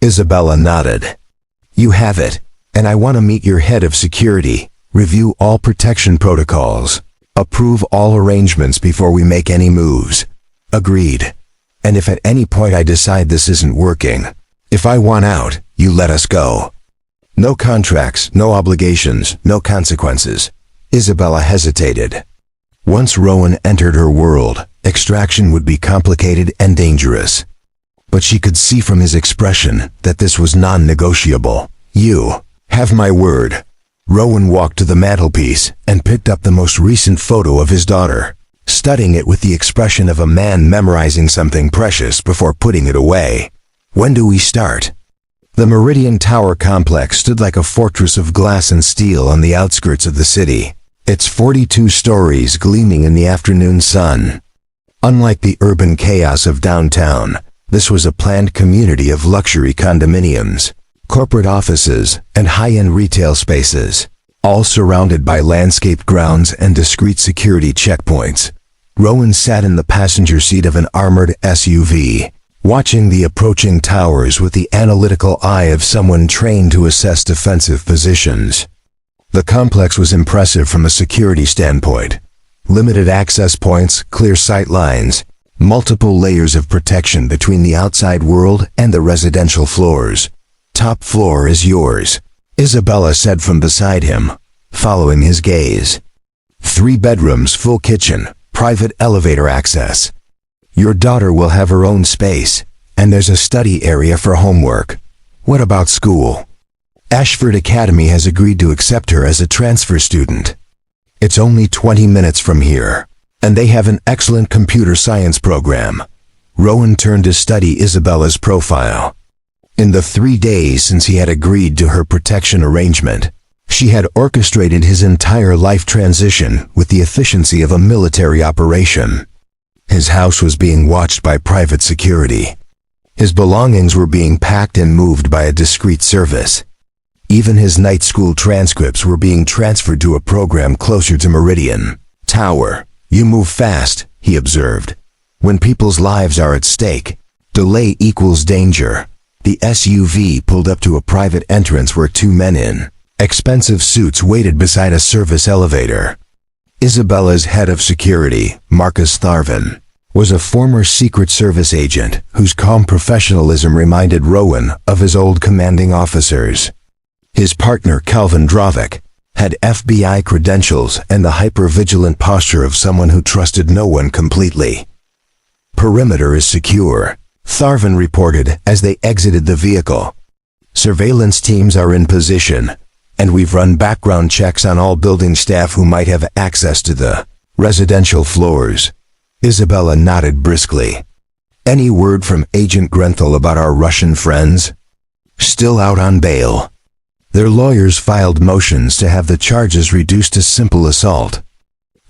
Isabella nodded. "You have it, and I want to meet your head of security, review all protection protocols, approve all arrangements before we make any moves." "Agreed. And if at any point I decide this isn't working, if I want out, you let us go. No contracts, no obligations, no consequences." Isabella hesitated. Once Rowan entered her world, extraction would be complicated and dangerous. But she could see from his expression that this was non-negotiable. "You have my word." Rowan walked to the mantelpiece and picked up the most recent photo of his daughter. studying it with the expression of a man memorizing something precious before putting it away. When do we start? The Meridian Tower complex stood like a fortress of glass and steel on the outskirts of the city, its 42 stories gleaming in the afternoon sun. Unlike the urban chaos of downtown, this was a planned community of luxury condominiums, corporate offices, and high-end retail spaces, all surrounded by landscaped grounds and discreet security checkpoints. Rowan sat in the passenger seat of an armored SUV, watching the approaching towers with the analytical eye of someone trained to assess defensive positions. The complex was impressive from a security standpoint. Limited access points, clear sight lines, multiple layers of protection between the outside world and the residential floors. "Top floor is yours," Isabella said from beside him, following his gaze. "3 bedrooms, full kitchen, private elevator access. Your daughter will have her own space, and there's a study area for homework. What about school? Ashford Academy has agreed to accept her as a transfer student. It's only 20 minutes from here, and they have an excellent computer science program." Rowan turned to study Isabella's profile. In the 3 days since he had agreed to her protection arrangement, she had orchestrated his entire life transition with the efficiency of a military operation. His house was being watched by private security. His belongings were being packed and moved by a discreet service. Even his night school transcripts were being transferred to a program closer to Meridian Tower. "You move fast," he observed. "When people's lives are at stake, delay equals danger." The SUV pulled up to a private entrance where 2 men in expensive suits waited beside a service elevator. Isabella's head of security, Marcus Tharvin, was a former Secret Service agent whose calm professionalism reminded Rowan of his old commanding officers. His partner, Calvin Drovic, had FBI credentials and the hyper-vigilant posture of someone who trusted no one completely. "Perimeter is secure," Tharvin reported as they exited the vehicle. "Surveillance teams are in position, and we've run background checks on all building staff who might have access to the residential floors." Isabella nodded briskly. "Any word from Agent Grenthal about our Russian friends?" "Still out on bail. Their lawyers filed motions to have the charges reduced to simple assault.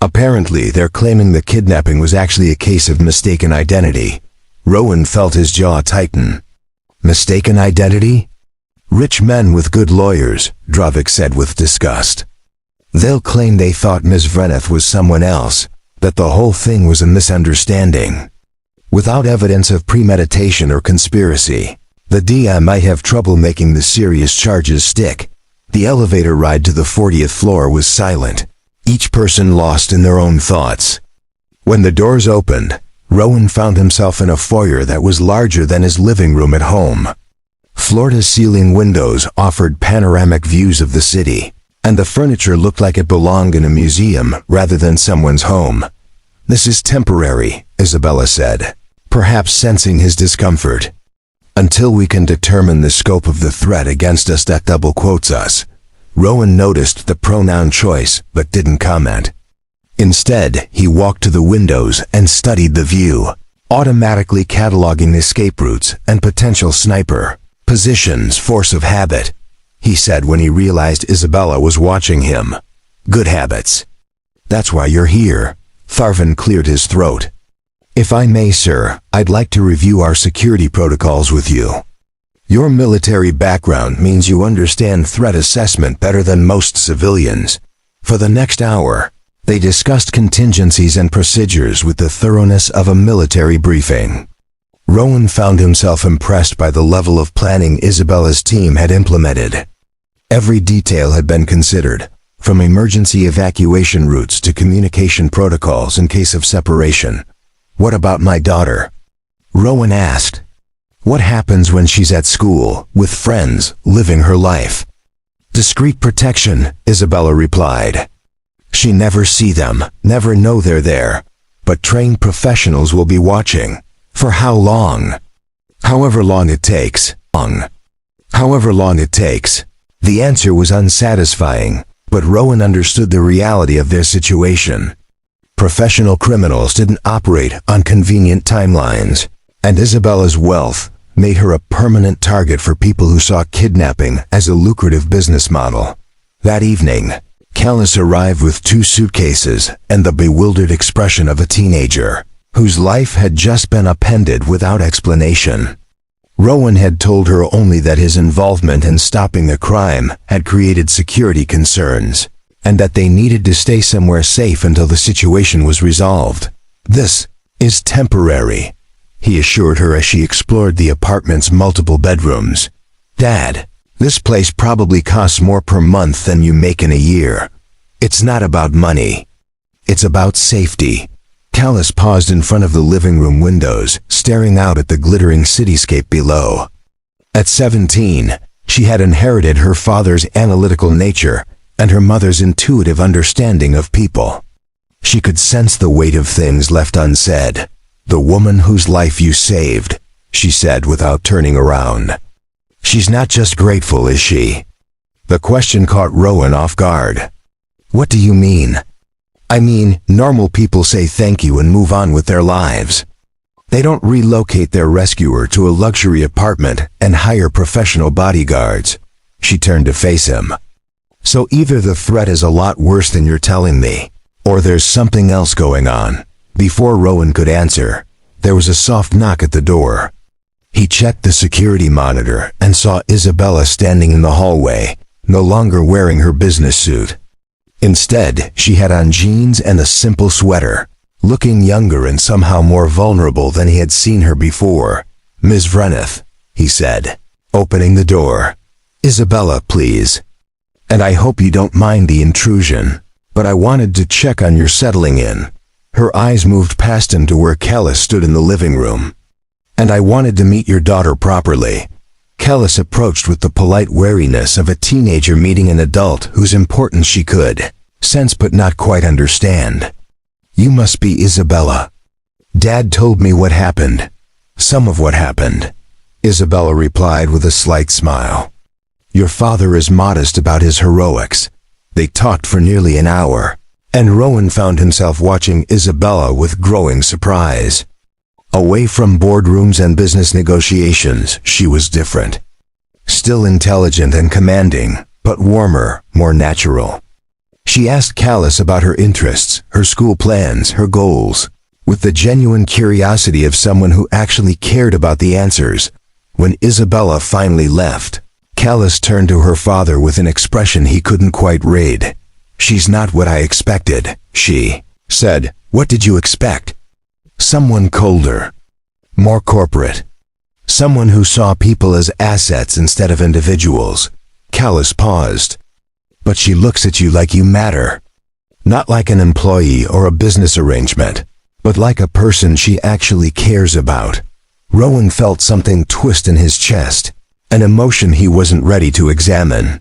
Apparently, they're claiming the kidnapping was actually a case of mistaken identity." Rowan felt his jaw tighten. "Mistaken identity? Rich men with good lawyers," Drovic said with disgust. "They'll claim they thought Ms. Vreneth was someone else, that the whole thing was a misunderstanding. Without evidence of premeditation or conspiracy, the DI might have trouble making the serious charges stick." The elevator ride to the 40th floor was silent, each person lost in their own thoughts. When the doors opened, Rowan found himself in a foyer that was larger than his living room at home. Floor-to-ceiling windows offered panoramic views of the city, and the furniture looked like it belonged in a museum rather than someone's home. "This is temporary," Isabella said, perhaps sensing his discomfort. "Until we can determine the scope of the threat against us." That double quotes us. Rowan noticed the pronoun choice, but didn't comment. Instead, he walked to the windows and studied the view, automatically cataloging escape routes and potential sniper positions. "Force of habit," he said when he realized Isabella was watching him. "Good habits. That's why you're here." Tharvin cleared his throat. "If I may, sir, I'd like to review our security protocols with you. Your military background means you understand threat assessment better than most civilians." For the next hour, they discussed contingencies and procedures with the thoroughness of a military briefing. Rowan found himself impressed by the level of planning Isabella's team had implemented. Every detail had been considered, from emergency evacuation routes to communication protocols in case of separation. "What about my daughter?" Rowan asked. "What happens when she's at school, with friends, living her life?" "Discreet protection," Isabella replied. "She never see them, never know they're there, but trained professionals will be watching." "For how long?" "However long it takes." However long it takes. The answer was unsatisfying, but Rowan understood the reality of their situation. Professional criminals didn't operate on convenient timelines, and Isabella's wealth made her a permanent target for people who saw kidnapping as a lucrative business model. That evening, Callis arrived with 2 suitcases and the bewildered expression of a teenager whose life had just been upended without explanation. Rowan had told her only that his involvement in stopping the crime had created security concerns, and that they needed to stay somewhere safe until the situation was resolved. "This is temporary," he assured her as she explored the apartment's multiple bedrooms. "Dad, this place probably costs more per month than you make in a year. It's not about money. It's about safety." Callis paused in front of the living room windows, staring out at the glittering cityscape below. At 17, she had inherited her father's analytical nature and her mother's intuitive understanding of people. She could sense the weight of things left unsaid. "The woman whose life you saved," she said without turning around. "She's not just grateful, is she?" The question caught Rowan off guard. "What do you mean?" "I mean, normal people say thank you and move on with their lives. They don't relocate their rescuer to a luxury apartment and hire professional bodyguards." She turned to face him. "So either the threat is a lot worse than you're telling me, or there's something else going on." Before Rowan could answer, there was a soft knock at the door. He checked the security monitor and saw Isabella standing in the hallway, no longer wearing her business suit. Instead, she had on jeans and a simple sweater, looking younger and somehow more vulnerable than he had seen her before. "Ms. Vreneth," he said, opening the door. "Isabella, please. And I hope you don't mind the intrusion, but I wanted to check on your settling in." Her eyes moved past him to where Callis stood in the living room. "And I wanted to meet your daughter properly." Callis approached with the polite wariness of a teenager meeting an adult whose importance she could sense but not quite understand. "You must be Isabella. Dad told me what happened. Some of what happened," Isabella replied with a slight smile. "Your father is modest about his heroics." They talked for nearly an hour, and Rowan found himself watching Isabella with growing surprise. Away from boardrooms and business negotiations, she was different. Still intelligent and commanding, but warmer, more natural. She asked Callis about her interests, her school plans, her goals, with the genuine curiosity of someone who actually cared about the answers. When Isabella finally left, Callis turned to her father with an expression he couldn't quite read. "She's not what I expected," she said. "What did you expect?" "Someone colder, more corporate. Someone who saw people as assets instead of individuals." Callis paused. "But she looks at you like you matter. Not like an employee or a business arrangement, but like a person she actually cares about." Rowan felt something twist in his chest, an emotion he wasn't ready to examine.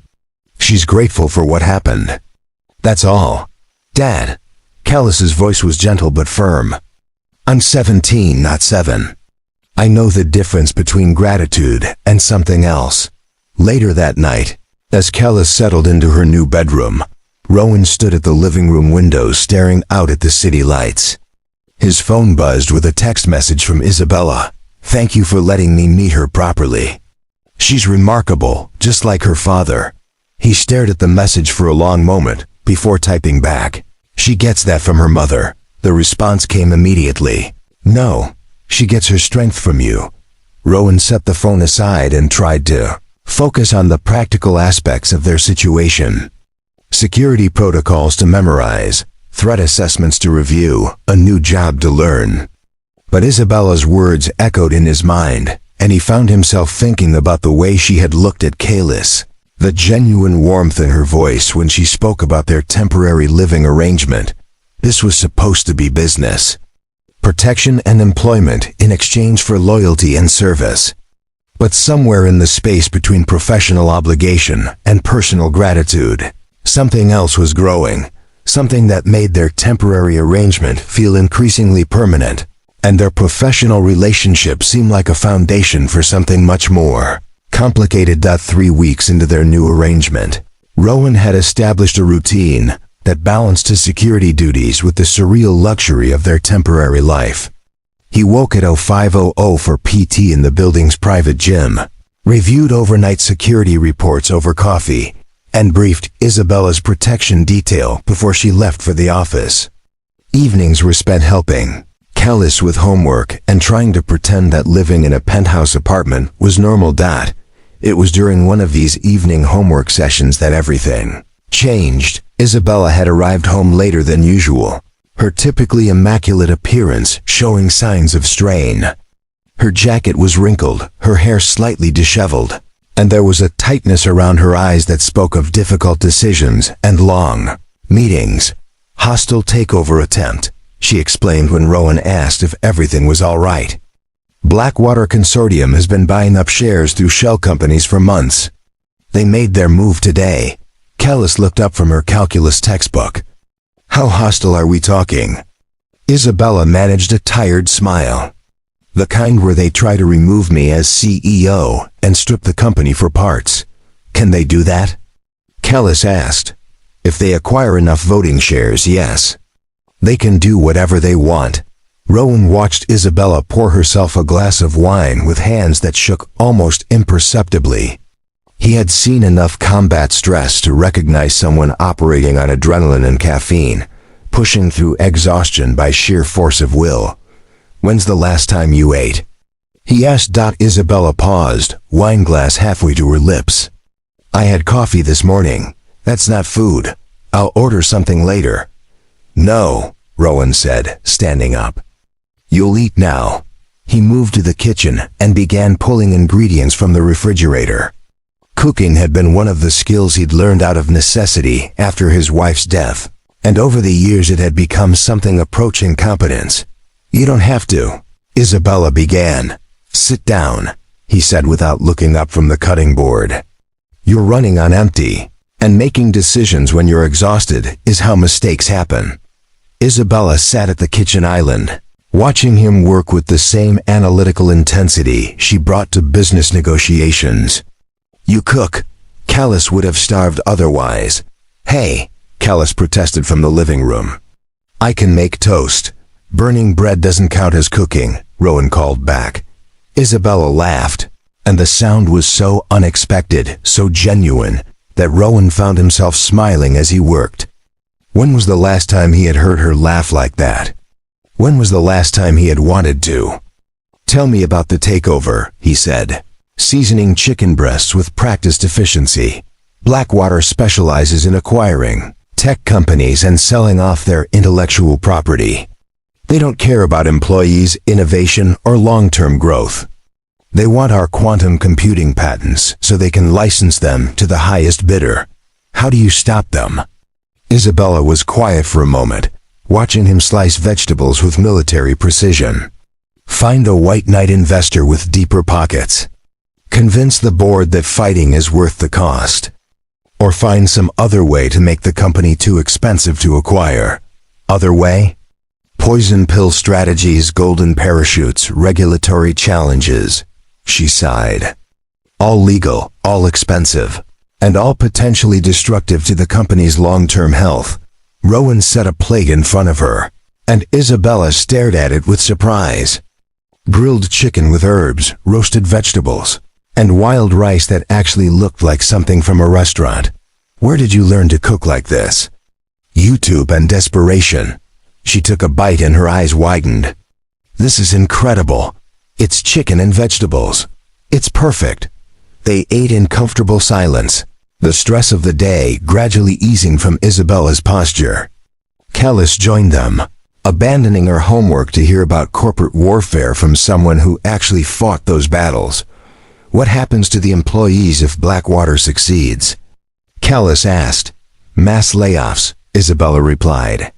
"She's grateful for what happened. That's all." "Dad," Callis's voice was gentle but firm. "I'm 17, not 7. I know the difference between gratitude and something else." Later that night, as Callis settled into her new bedroom, Rowan stood at the living room window staring out at the city lights. His phone buzzed with a text message from Isabella. "Thank you for letting me meet her properly. She's remarkable, just like her father." He stared at the message for a long moment before typing back, "She gets that from her mother." The response came immediately. "No, she gets her strength from you." Rowan set the phone aside and tried to focus on the practical aspects of their situation. Security protocols to memorize, threat assessments to review, a new job to learn. But Isabella's words echoed in his mind, and he found himself thinking about the way she had looked at Callis, the genuine warmth in her voice when she spoke about their temporary living arrangement. This was supposed to be business. Protection and employment in exchange for loyalty and service. But somewhere in the space between professional obligation and personal gratitude, something else was growing, something that made their temporary arrangement feel increasingly permanent, and their professional relationship seem like a foundation for something much more complicated. 3 weeks into their new arrangement, Rowan had established a routine, that balanced his security duties with the surreal luxury of their temporary life. He woke at 05:00 for PT in the building's private gym, reviewed overnight security reports over coffee, and briefed Isabella's protection detail before she left for the office. Evenings were spent helping, callous with homework and trying to pretend that living in a penthouse apartment was normal. It was during one of these evening homework sessions that everything changed. Isabella had arrived home later than usual, her typically immaculate appearance showing signs of strain. Her jacket was wrinkled, her hair slightly disheveled, and there was a tightness around her eyes that spoke of difficult decisions and long meetings. Hostile takeover attempt, she explained when Rowan asked if everything was all right. Blackwater Consortium has been buying up shares through shell companies for months. They made their move today. Kellis looked up from her calculus textbook. How hostile are we talking? Isabella managed a tired smile. The kind where they try to remove me as CEO and strip the company for parts. Can they do that? Kellis asked. If they acquire enough voting shares, yes. They can do whatever they want. Rowan watched Isabella pour herself a glass of wine with hands that shook almost imperceptibly. He had seen enough combat stress to recognize someone operating on adrenaline and caffeine, pushing through exhaustion by sheer force of will. When's the last time you ate? He asked. Isabella paused, wine glass halfway to her lips. I had coffee this morning. That's not food. I'll order something later. No, Rowan said, standing up. You'll eat now. He moved to the kitchen and began pulling ingredients from the refrigerator. Cooking had been one of the skills he'd learned out of necessity after his wife's death, and over the years it had become something approaching competence. You don't have to, Isabella began. Sit down, he said without looking up from the cutting board. You're running on empty, and making decisions when you're exhausted is how mistakes happen. Isabella sat at the kitchen island, watching him work with the same analytical intensity she brought to business negotiations. You cook. Kellis would have starved otherwise. Hey, Kellis protested from the living room. I can make toast. Burning bread doesn't count as cooking, Rowan called back. Isabella laughed, and the sound was so unexpected, so genuine, that Rowan found himself smiling as he worked. When was the last time he had heard her laugh like that? When was the last time he had wanted to? Tell me about the takeover, he said, seasoning chicken breasts with practiced efficiency. Blackwater specializes in acquiring tech companies and selling off their intellectual property. They don't care about employees, innovation, or long-term growth. They want our quantum computing patents so they can license them to the highest bidder. How do you stop them? Isabella was quiet for a moment, watching him slice vegetables with military precision. Find a white knight investor with deeper pockets. Convince the board that fighting is worth the cost. Or find some other way to make the company too expensive to acquire. Other way? Poison pill strategies, golden parachutes, regulatory challenges. She sighed. All legal, all expensive, and all potentially destructive to the company's long-term health. Rowan set a plate in front of her, and Isabella stared at it with surprise. Grilled chicken with herbs, roasted vegetables, and wild rice that actually looked like something from a restaurant. Where did you learn to cook like this? YouTube and desperation. She took a bite and her eyes widened. This is incredible. It's chicken and vegetables. It's perfect. They ate in comfortable silence, the stress of the day gradually easing from Isabella's posture. Kellis joined them, abandoning her homework to hear about corporate warfare from someone who actually fought those battles. What happens to the employees if Blackwater succeeds? Kellis asked. Mass layoffs, Isabella replied.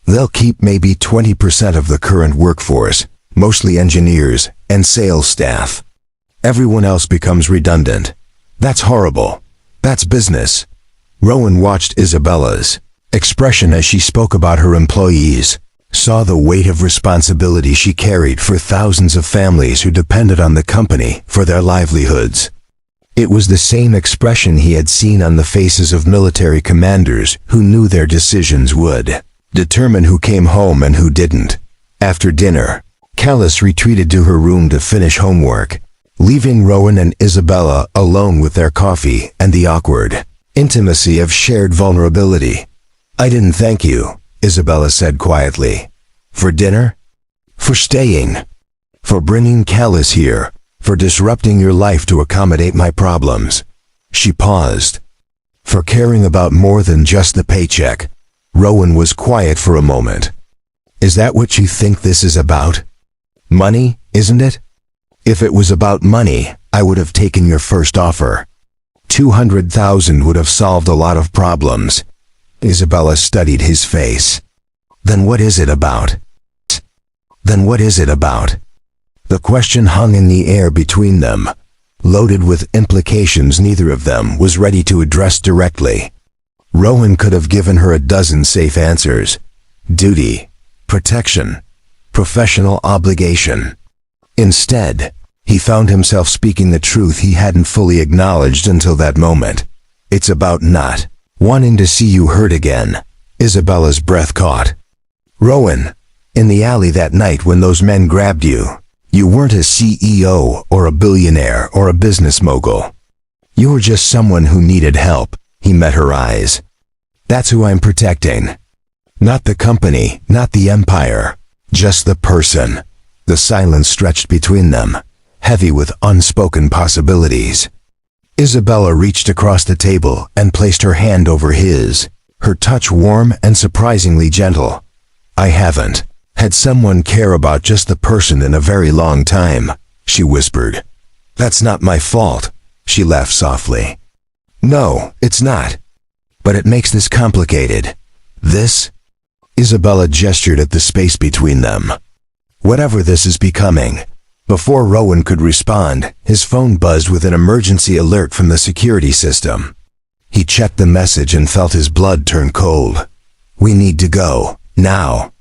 They'll keep maybe 20% of the current workforce, mostly engineers and sales staff. Everyone else becomes redundant. That's horrible. That's business. Rowan watched Isabella's expression as she spoke about her employees, saw the weight of responsibility she carried for thousands of families who depended on the company for their livelihoods. It was the same expression he had seen on the faces of military commanders who knew their decisions would determine who came home and who didn't. After dinner, Callis retreated to her room to finish homework, leaving Rowan and Isabella alone with their coffee and the awkward intimacy of shared vulnerability. "I didn't thank you," Isabella said quietly. "For dinner? For staying? For bringing Callis here? For disrupting your life to accommodate my problems?" She paused. "For caring about more than just the paycheck." Rowan was quiet for a moment. "Is that what you think this is about? Money, isn't it? If it was about money, I would have taken your first offer. 200,000 would have solved a lot of problems." Isabella studied his face. "Then what is it about? Then what is it about?" The question hung in the air between them, loaded with implications neither of them was ready to address directly. Rowan could have given her a dozen safe answers. Duty, protection, professional obligation. Instead, he found himself speaking the truth he hadn't fully acknowledged until that moment. "It's about not wanting to see you hurt again." Isabella's breath caught. "Rowan, in the alley that night when those men grabbed you, you weren't a CEO or a billionaire or a business mogul. You were just someone who needed help." He met her eyes. "That's who I'm protecting. Not the company, not the empire, just the person." The silence stretched between them, heavy with unspoken possibilities. Isabella reached across the table and placed her hand over his, her touch warm and surprisingly gentle. "I haven't had someone care about just the person in a very long time," she whispered. "That's not my fault." She laughed softly. "No, it's not. But it makes this complicated. This?" Isabella gestured at the space between them. "Whatever this is becoming." Before Rowan could respond, his phone buzzed with an emergency alert from the security system. He checked the message and felt his blood turn cold. "We need to go, now."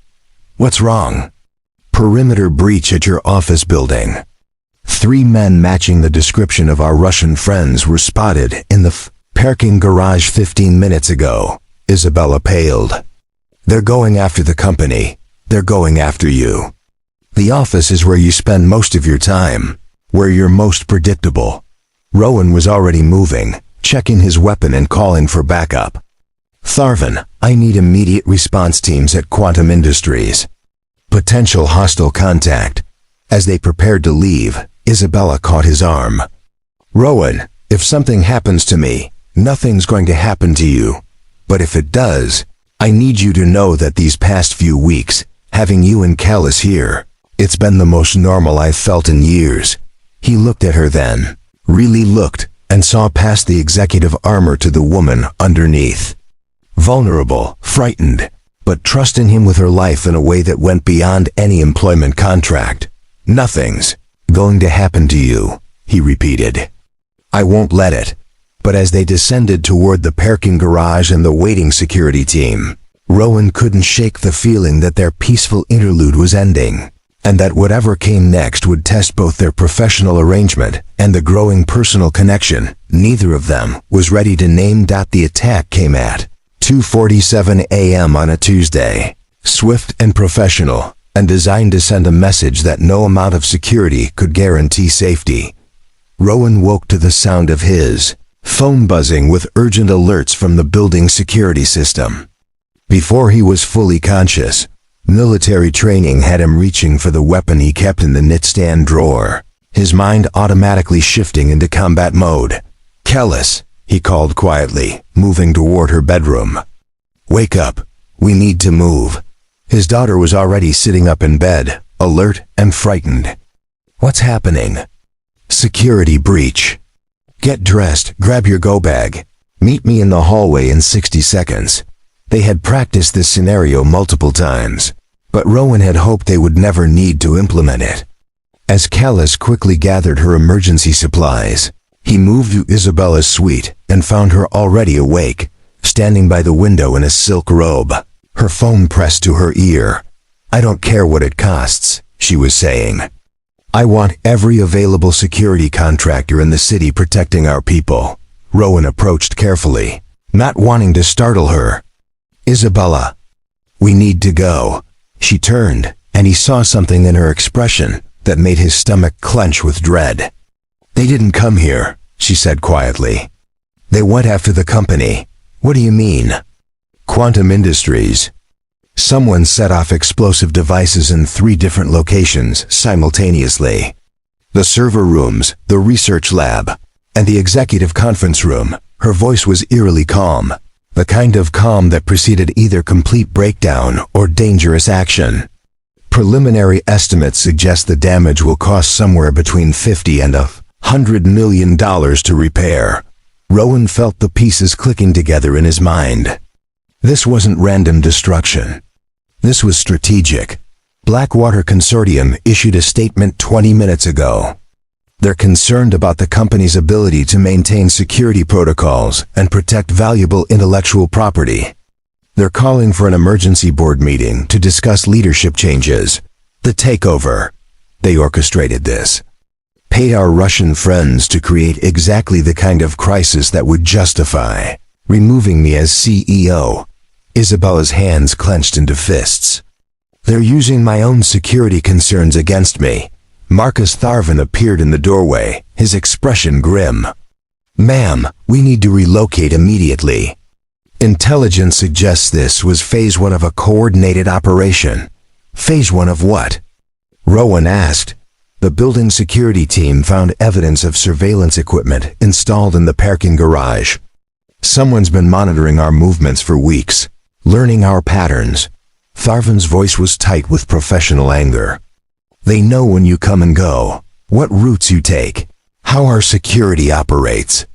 "What's wrong?" "Perimeter breach at your office building. 3 men matching the description of our Russian friends were spotted in the parking garage 15 minutes ago." Isabella paled. "They're going after the company. They're going after you. The office is where you spend most of your time, where you're most predictable." Rowan was already moving, checking his weapon and calling for backup. "Tharvin, I need immediate response teams at Quantum Industries." Potential hostile contact. As they prepared to leave, Isabella caught his arm. "Rowan, if something happens to me, nothing's going to happen to you. But if it does, I need you to know that these past few weeks, having you and Callis here, it's been the most normal I've felt in years." He looked at her then, really looked, and saw past the executive armor to the woman underneath. Vulnerable, frightened, but trusting him with her life in a way that went beyond any employment contract. "Nothing's going to happen to you," he repeated. "I won't let it." But as they descended toward the parking garage and the waiting security team, Rowan couldn't shake the feeling that their peaceful interlude was ending, and that whatever came next would test both their professional arrangement and the growing personal connection neither of them was ready to name. The attack came at 2:47 a.m. on a Tuesday, swift and professional, and designed to send a message that no amount of security could guarantee safety. Rowan woke to the sound of his phone buzzing with urgent alerts from the building security system. Before he was fully conscious, military training had him reaching for the weapon he kept in the nightstand drawer, his mind automatically shifting into combat mode. "Callis," he called quietly, moving toward her bedroom. "Wake up. We need to move." His daughter was already sitting up in bed, alert and frightened. "What's happening?" "Security breach. Get dressed, grab your go bag. Meet me in the hallway in 60 seconds. They had practiced this scenario multiple times, but Rowan had hoped they would never need to implement it. As Callis quickly gathered her emergency supplies, he moved to Isabella's suite and found her already awake, standing by the window in a silk robe, her phone pressed to her ear. "I don't care what it costs," she was saying. I want every available security contractor in the city protecting our people. Rowan approached carefully, not wanting to startle her. Isabella, we need to go. She turned, and he saw something in her expression that made his stomach clench with dread. They didn't come here, she said quietly. They went after the company. What do you mean? Quantum Industries. Someone set off explosive devices in 3 different locations simultaneously. The server rooms, the research lab, and the executive conference room. Her voice was eerily calm, the kind of calm that preceded either complete breakdown or dangerous action. Preliminary estimates suggest the damage will cost somewhere between $50 and $100 million to repair. Rowan felt the pieces clicking together in his mind. This wasn't random destruction. This was strategic. Blackwater Consortium issued a statement 20 minutes ago. They're concerned about the company's ability to maintain security protocols and protect valuable intellectual property. They're calling for an emergency board meeting to discuss leadership changes. The takeover. They orchestrated this. Paid our Russian friends to create exactly the kind of crisis that would justify removing me as CEO. Isabella's hands clenched into fists. They're using my own security concerns against me. Marcus Tharvin appeared in the doorway, his expression grim. Ma'am, we need to relocate immediately. Intelligence suggests this was phase 1 of a coordinated operation. Phase 1 of what? Rowan asked. The building security team found evidence of surveillance equipment installed in the parking garage. Someone's been monitoring our movements for weeks, learning our patterns. Tharvin's voice was tight with professional anger. They know when you come and go, what routes you take, how our security operates.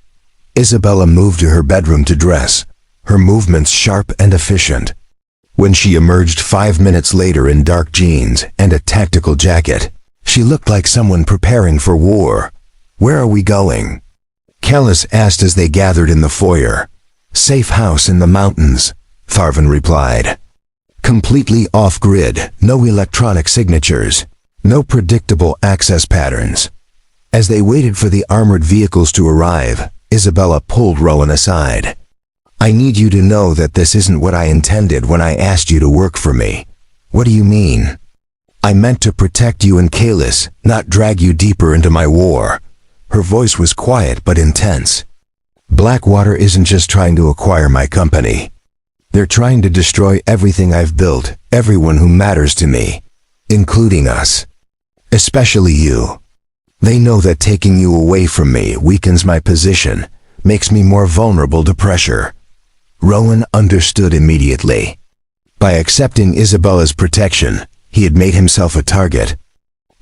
Isabella moved to her bedroom to dress, her movements sharp and efficient. When she emerged 5 minutes later in dark jeans and a tactical jacket, she looked like someone preparing for war. Where are we going? Kellis asked as they gathered in the foyer. Safe house in the mountains, Tharvin replied. Completely off-grid, no electronic signatures, no predictable access patterns. As they waited for the armored vehicles to arrive, Isabella pulled Rowan aside. I need you to know that this isn't what I intended when I asked you to work for me. What do you mean? I meant to protect you and Kalis, not drag you deeper into my war. Her voice was quiet but intense. Blackwater isn't just trying to acquire my company. They're trying to destroy everything I've built, everyone who matters to me, including us. Especially you. They know that taking you away from me weakens my position, makes me more vulnerable to pressure. Rowan understood immediately. By accepting Isabella's protection, he had made himself a target.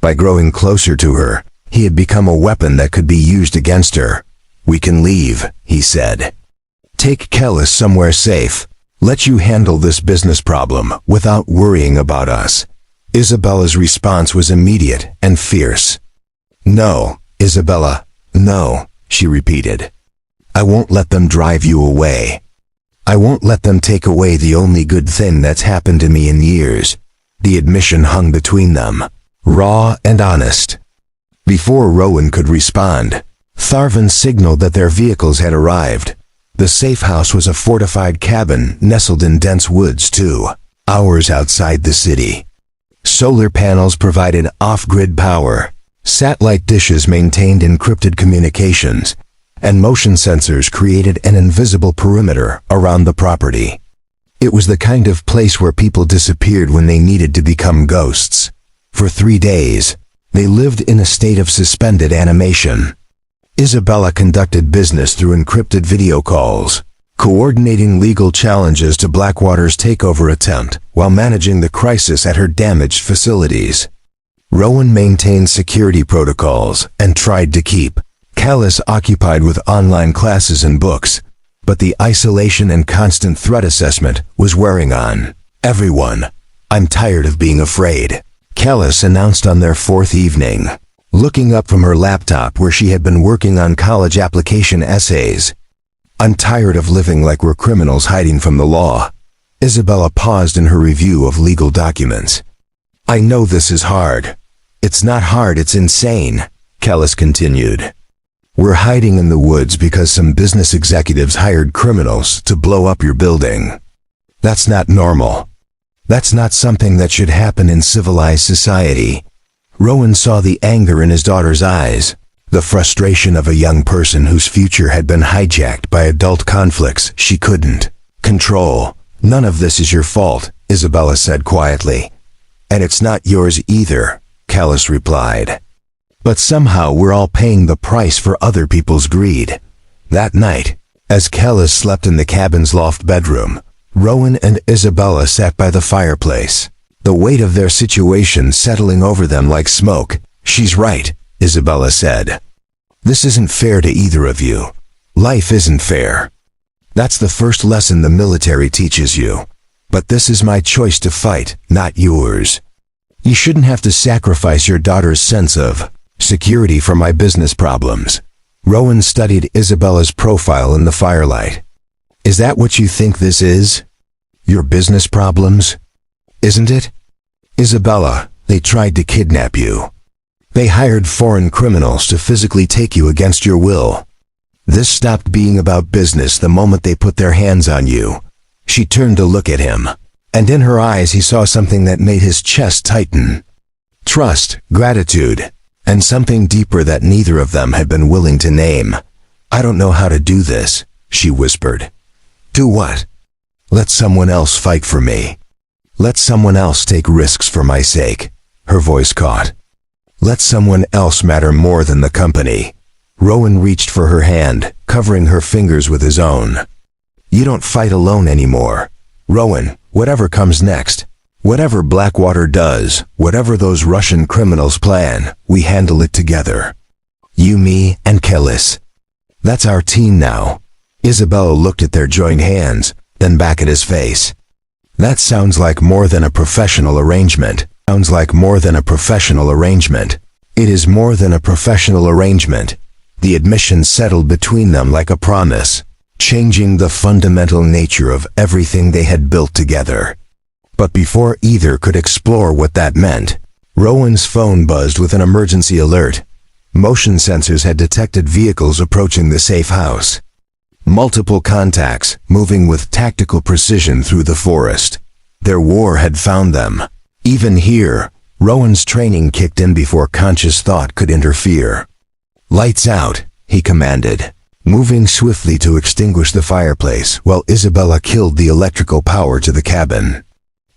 By growing closer to her, he had become a weapon that could be used against her. We can leave, he said. Take Kellis somewhere safe. Let you handle this business problem without worrying about us. Isabella's response was immediate and fierce. No, Isabella, no, she repeated. I won't let them drive you away. I won't let them take away the only good thing that's happened to me in years. The admission hung between them, raw and honest. Before Rowan could respond, Tharvin signaled that their vehicles had arrived. The safe house was a fortified cabin nestled in dense woods 2 hours outside the city. Solar panels provided off-grid power, satellite dishes maintained encrypted communications, and motion sensors created an invisible perimeter around the property. It was the kind of place where people disappeared when they needed to become ghosts. For 3 days, they lived in a state of suspended animation. Isabella conducted business through encrypted video calls, coordinating legal challenges to Blackwater's takeover attempt while managing the crisis at her damaged facilities. Rowan maintained security protocols and tried to keep Kellis occupied with online classes and books, but the isolation and constant threat assessment was wearing on everyone. I'm tired of being afraid, Kellis announced on their 4th evening, looking up from her laptop where she had been working on college application essays. I'm tired of living like we're criminals hiding from the law. Isabella paused in her review of legal documents. I know this is hard. It's not hard, it's insane, Kellis continued. We're hiding in the woods because some business executives hired criminals to blow up your building. That's not normal. That's not something that should happen in civilized society. Rowan saw the anger in his daughter's eyes, the frustration of a young person whose future had been hijacked by adult conflicts she couldn't control. None of this is your fault, Isabella said quietly. And it's not yours either, Kellis replied. But somehow we're all paying the price for other people's greed. That night, as Kellis slept in the cabin's loft bedroom, Rowan and Isabella sat by the fireplace, the weight of their situation settling over them like smoke. She's right, Isabella said. This isn't fair to either of you. Life isn't fair. That's the first lesson the military teaches you. But this is my choice to fight, not yours. You shouldn't have to sacrifice your daughter's sense of security for my business problems. Rowan studied Isabella's profile in the firelight. Is that what you think this is? Your business problems? Isn't it? Isabella, they tried to kidnap you. They hired foreign criminals to physically take you against your will. This stopped being about business the moment they put their hands on you. She turned to look at him, and in her eyes he saw something that made his chest tighten. Trust, gratitude, and something deeper that neither of them had been willing to name. I don't know how to do this, she whispered. Do what? Let someone else fight for me. Let someone else take risks for my sake, her voice caught. Let someone else matter more than the company. Rowan reached for her hand, covering her fingers with his own. You don't fight alone anymore. Rowan, whatever comes next, whatever Blackwater does, whatever those Russian criminals plan, we handle it together. You, me, and Kellis. That's our team now. Isabella looked at their joined hands, then back at his face. That sounds like more than a professional arrangement. Sounds like more than a professional arrangement. It is more than a professional arrangement. The admission settled between them like a promise, changing the fundamental nature of everything they had built together. But before either could explore what that meant, Rowan's phone buzzed with an emergency alert. Motion sensors had detected vehicles approaching the safe house. Multiple contacts, moving with tactical precision through the forest. Their war had found them. Even here, Rowan's training kicked in before conscious thought could interfere. Lights out, he commanded, moving swiftly to extinguish the fireplace while Isabella killed the electrical power to the cabin.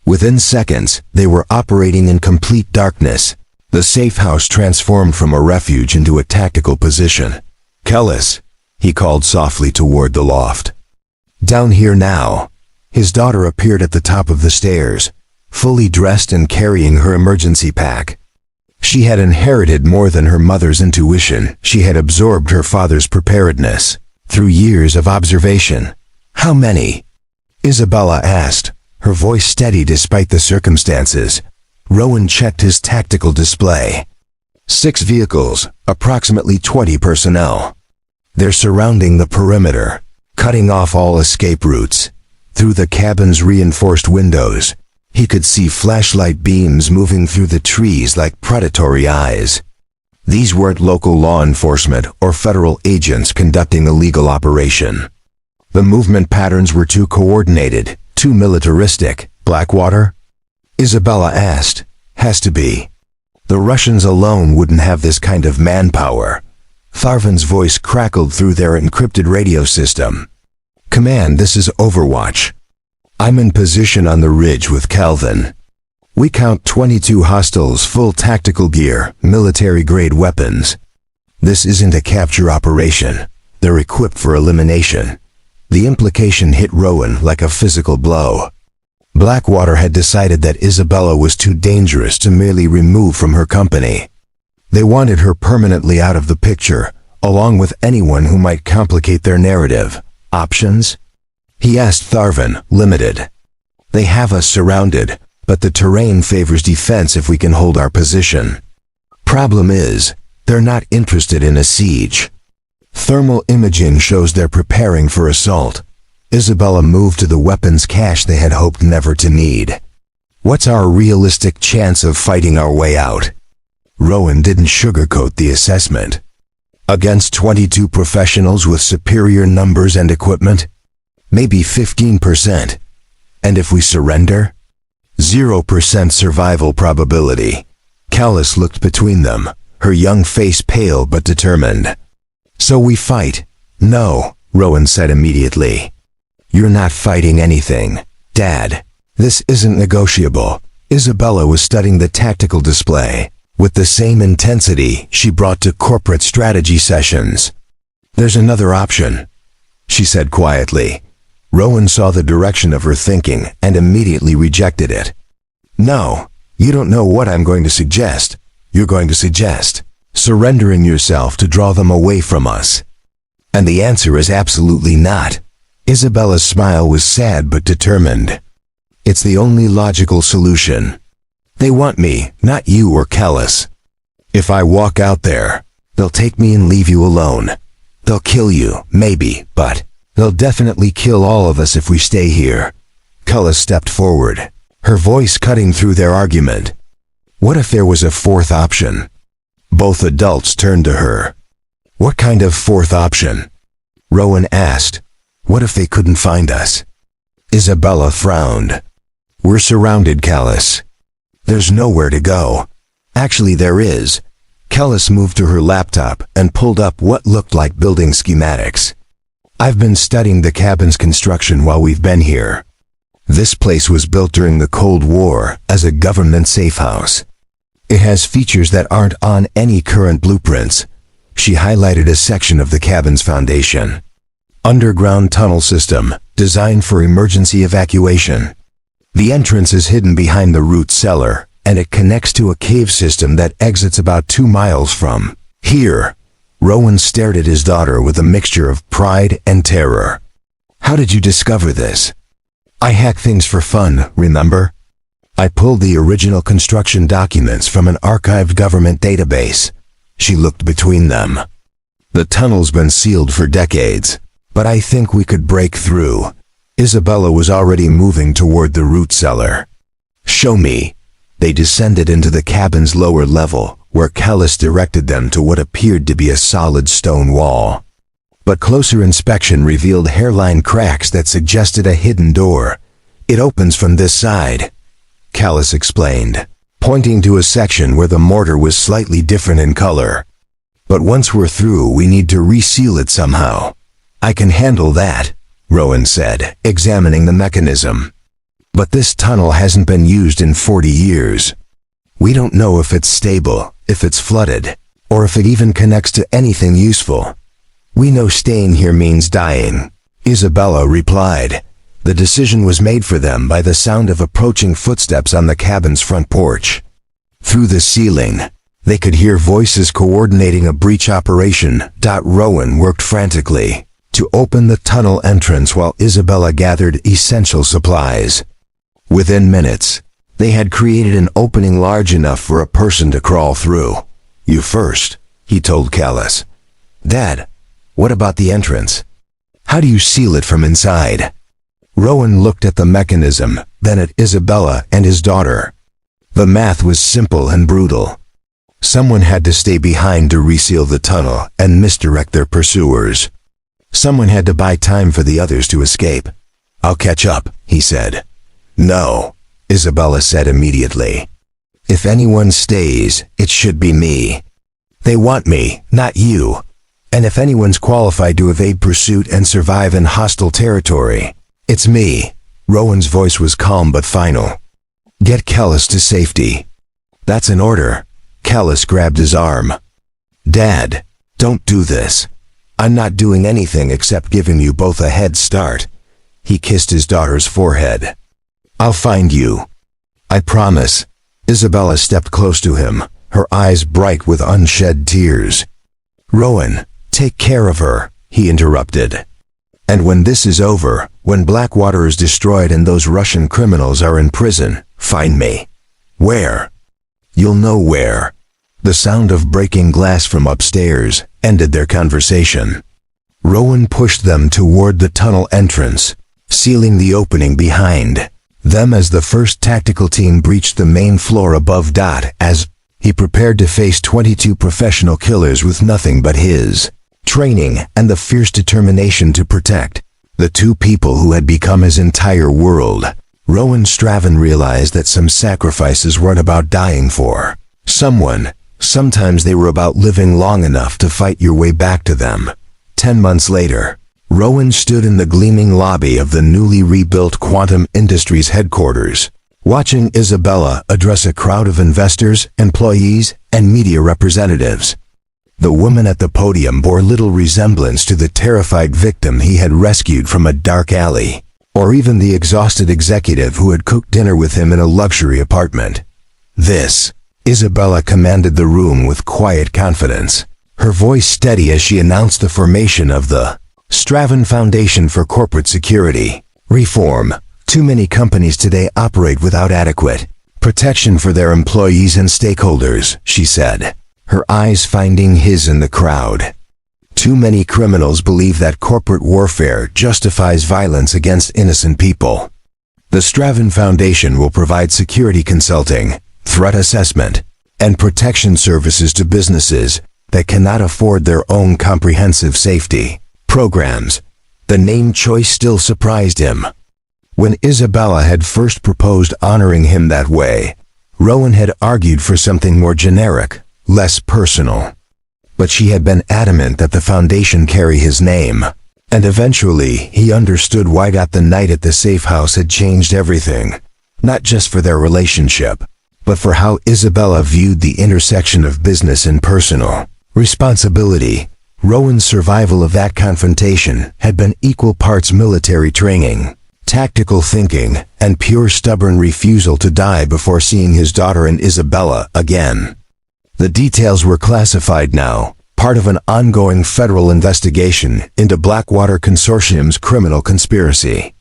Within seconds, they were operating in complete darkness. The safe house transformed from a refuge into a tactical position. Kellis, he called softly toward the loft. Down here now. His daughter appeared at the top of the stairs, fully dressed and carrying her emergency pack. She had inherited more than her mother's intuition. She had absorbed her father's preparedness through years of observation. How many? Isabella asked, her voice steady despite the circumstances. Rowan checked his tactical display. 6 vehicles, approximately 20 personnel. They're surrounding the perimeter, cutting off all escape routes. Through the cabin's reinforced windows, he could see flashlight beams moving through the trees like predatory eyes. These weren't local law enforcement or federal agents conducting a legal operation. The movement patterns were too coordinated, too militaristic. Blackwater? Isabella asked. Has to be. The Russians alone wouldn't have this kind of manpower. Tharvan's voice crackled through their encrypted radio system. Command, this is Overwatch. I'm in position on the ridge with Calvin. We count 22 hostiles, full tactical gear, military-grade weapons. This isn't a capture operation. They're equipped for elimination. The implication hit Rowan like a physical blow. Blackwater had decided that Isabella was too dangerous to merely remove from her company. They wanted her permanently out of the picture, along with anyone who might complicate their narrative. Options? He asked Tharvan, limited. They have us surrounded, but the terrain favors defense if we can hold our position. Problem is, they're not interested in a siege. Thermal imaging shows they're preparing for assault. Isabella moved to the weapons cache they had hoped never to need. What's our realistic chance of fighting our way out? Rowan didn't sugarcoat the assessment. Against 22 professionals with superior numbers and equipment? Maybe 15%. And if we surrender? 0% survival probability. Callus looked between them, her young face pale but determined. So we fight? No, Rowan said immediately. You're not fighting anything, Dad. This isn't negotiable. Isabella was studying the tactical display with the same intensity she brought to corporate strategy sessions. There's another option, she said quietly. Rowan saw the direction of her thinking and immediately rejected it. No, you don't know what I'm going to suggest. You're going to suggest surrendering yourself to draw them away from us. And the answer is absolutely not. Isabella's smile was sad but determined. It's the only logical solution. They want me, not you or Callus. If I walk out there, they'll take me and leave you alone. They'll kill you, maybe, but they'll definitely kill all of us if we stay here. Callus stepped forward, her voice cutting through their argument. What if there was a fourth option? Both adults turned to her. What kind of fourth option? Rowan asked. What if they couldn't find us? Isabella frowned. We're surrounded, Callus. There's nowhere to go. Actually, there is. Callus moved to her laptop and pulled up what looked like building schematics. I've been studying the cabin's construction while we've been here. This place was built during the Cold War as a government safe house. It has features that aren't on any current blueprints. She highlighted a section of the cabin's foundation. Underground tunnel system, designed for emergency evacuation. The entrance is hidden behind the root cellar, and it connects to a cave system that exits about 2 miles from here. Rowan stared at his daughter with a mixture of pride and terror. How did you discover this? I hack things for fun, remember? I pulled the original construction documents from an archived government database. She looked between them. The tunnel's been sealed for decades, but I think we could break through. Isabella was already moving toward the root cellar. Show me. They descended into the cabin's lower level, where Callus directed them to what appeared to be a solid stone wall. But closer inspection revealed hairline cracks that suggested a hidden door. It opens from this side, Callus explained, pointing to a section where the mortar was slightly different in color. But once we're through, we need to reseal it somehow. I can handle that, Rowan said, examining the mechanism. But this tunnel hasn't been used in 40 years. We don't know if it's stable, if it's flooded, or if it even connects to anything useful. We know staying here means dying, Isabella replied. The decision was made for them by the sound of approaching footsteps on the cabin's front porch. Through the ceiling, they could hear voices coordinating a breach operation. Rowan worked frantically to open the tunnel entrance while Isabella gathered essential supplies. Within minutes, they had created an opening large enough for a person to crawl through. You first, he told Callus. Dad, what about the entrance? How do you seal it from inside? Rowan looked at the mechanism, then at Isabella and his daughter. The math was simple and brutal. Someone had to stay behind to reseal the tunnel and misdirect their pursuers. Someone had to buy time for the others to escape. I'll catch up, he said. No, Isabella said immediately. If anyone stays, it should be me. They want me, not you. And if anyone's qualified to evade pursuit and survive in hostile territory, it's me. Rowan's voice was calm but final. Get Callus to safety. That's an order. Callus grabbed his arm. Dad, don't do this. I'm not doing anything except giving you both a head start. He kissed his daughter's forehead. I'll find you. I promise. Isabella stepped close to him, her eyes bright with unshed tears. Rowan, take care of her, he interrupted. And when this is over, when Blackwater is destroyed and those Russian criminals are in prison, find me. Where? You'll know where. The sound of breaking glass from upstairs ended their conversation. Rowan pushed them toward the tunnel entrance, sealing the opening behind them as the first tactical team breached the main floor above. As He prepared to face 22 professional killers with nothing but his training and the fierce determination to protect the two people who had become his entire world. Rowan Straven realized that some sacrifices weren't about dying for someone. Sometimes they were about living long enough to fight your way back to them. 10 months later, Rowan stood in the gleaming lobby of the newly rebuilt Quantum Industries headquarters, watching Isabella address a crowd of investors, employees, and media representatives. The woman at the podium bore little resemblance to the terrified victim he had rescued from a dark alley, or even the exhausted executive who had cooked dinner with him in a luxury apartment. Isabella commanded the room with quiet confidence, her voice steady as she announced the formation of the Straven Foundation for Corporate Security Reform. Too many companies today operate without adequate protection for their employees and stakeholders, she said, her eyes finding his in the crowd. Too many criminals believe that corporate warfare justifies violence against innocent people. The Straven Foundation will provide security consulting, threat assessment, and protection services to businesses that cannot afford their own comprehensive safety programs. The name choice still surprised him. When Isabella had first proposed honoring him that way, Rowan had argued for something more generic, less personal. But she had been adamant that the foundation carry his name, and eventually he understood why that the night at the safe house had changed everything, not just for their relationship, but for how Isabella viewed the intersection of business and personal responsibility. Rowan's survival of that confrontation had been equal parts military training, tactical thinking, and pure stubborn refusal to die before seeing his daughter and Isabella again. The details were classified now, part of an ongoing federal investigation into Blackwater Consortium's criminal conspiracy.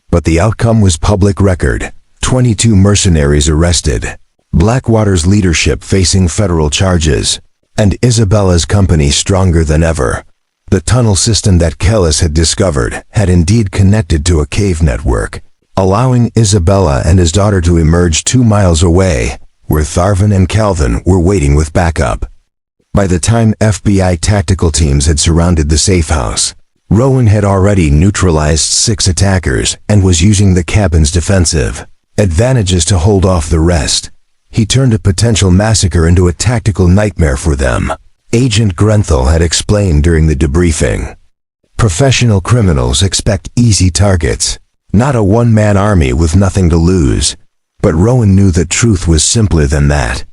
But the outcome was public record: 22 mercenaries arrested, Blackwater's leadership facing federal charges, and Isabella's company stronger than ever. The tunnel system that Kellis had discovered had indeed connected to a cave network, allowing Isabella and his daughter to emerge 2 miles away, where Tharvin and Calvin were waiting with backup. By the time FBI tactical teams had surrounded the safe house, Rowan had already neutralized 6 attackers and was using the cabin's defensive advantages to hold off the rest. He turned a potential massacre into a tactical nightmare for them, Agent Grenthal had explained during the debriefing. Professional criminals expect easy targets, not a one-man army with nothing to lose. But Rowan knew the truth was simpler than that.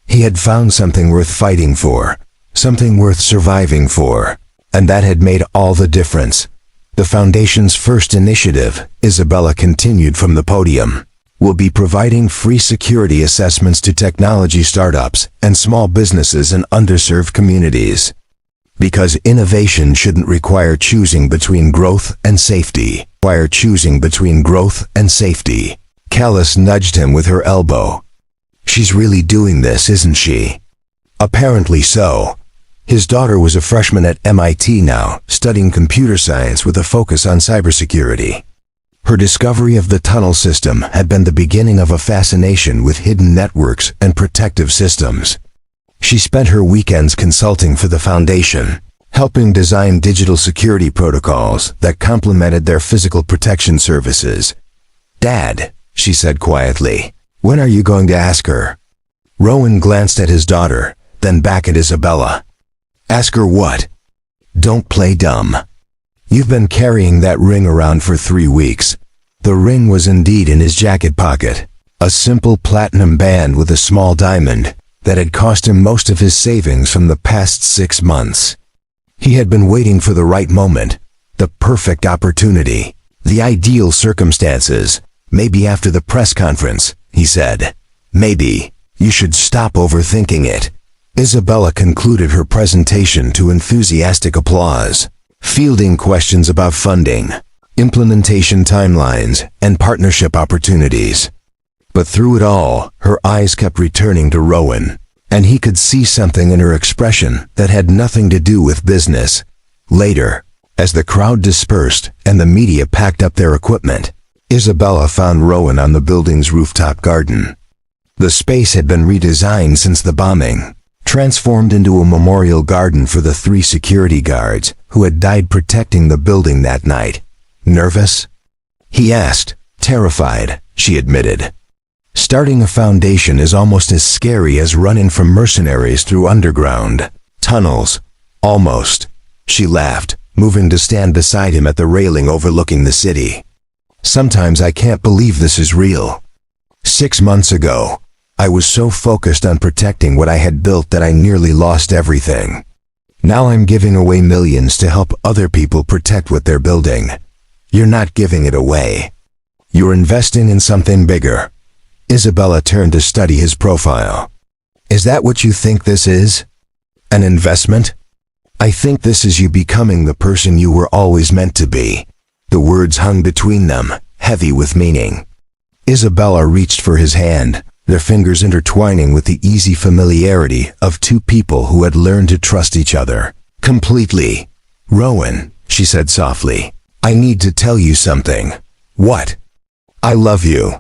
He had found something worth fighting for, something worth surviving for, and that had made all the difference. The Foundation's first initiative, Isabella continued from the podium, will be providing free security assessments to technology startups and small businesses in underserved communities. Because innovation shouldn't require choosing between growth and safety. Kellis nudged him with her elbow. She's really doing this, isn't she? Apparently so. His daughter was a freshman at MIT now, studying computer science with a focus on cybersecurity. Her discovery of the tunnel system had been the beginning of a fascination with hidden networks and protective systems. She spent her weekends consulting for the Foundation, helping design digital security protocols that complemented their physical protection services. "Dad," she said quietly, "when are you going to ask her?" Rowan glanced at his daughter, then back at Isabella. "Ask her what?" "Don't play dumb. You've been carrying that ring around for 3 weeks." The ring was indeed in his jacket pocket, a simple platinum band with a small diamond that had cost him most of his savings from the past 6 months. He had been waiting for the right moment, the perfect opportunity, the ideal circumstances. "Maybe after the press conference," he said. "Maybe. You should stop overthinking it." Isabella concluded her presentation to enthusiastic applause, fielding questions about funding, implementation timelines, and partnership opportunities. But through it all, her eyes kept returning to Rowan, and he could see something in her expression that had nothing to do with business. Later, as the crowd dispersed and the media packed up their equipment, Isabella found Rowan on the building's rooftop garden. The space had been redesigned since the bombing, transformed into a memorial garden for the 3 security guards who had died protecting the building that night. Nervous? He asked. Terrified, she admitted. Starting a foundation is almost as scary as running from mercenaries through underground tunnels. Almost. She laughed, moving to stand beside him at the railing overlooking the city. Sometimes I can't believe this is real. 6 months ago, I was so focused on protecting what I had built that I nearly lost everything. Now I'm giving away millions to help other people protect what they're building. You're not giving it away. You're investing in something bigger. Isabella turned to study his profile. Is that what you think this is? An investment? I think this is you becoming the person you were always meant to be. The words hung between them, heavy with meaning. Isabella reached for his hand, their fingers intertwining with the easy familiarity of 2 people who had learned to trust each other. Completely. Rowan, she said softly, I need to tell you something. What? I love you.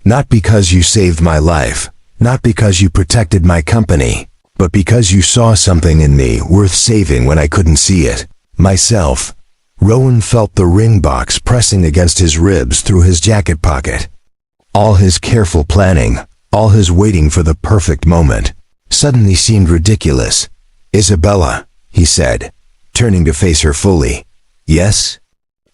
Not because you saved my life, not because you protected my company, but because you saw something in me worth saving when I couldn't see it. Myself. Rowan felt the ring box pressing against his ribs through his jacket pocket. All his careful planning, all his waiting for the perfect moment, suddenly seemed ridiculous. Isabella, he said, turning to face her fully. Yes?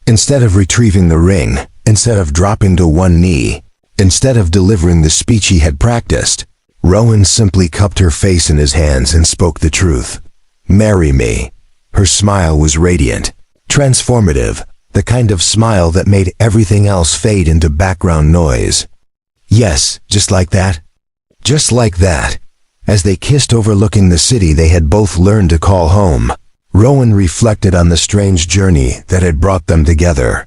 Instead of retrieving the ring, instead of dropping to one knee, instead of delivering the speech he had practiced, Rowan simply cupped her face in his hands and spoke the truth. Marry me. Her smile was radiant, transformative, the kind of smile that made everything else fade into background noise. Yes, just like that. Just like that. As they kissed overlooking the city they had both learned to call home, Rowan reflected on the strange journey that had brought them together.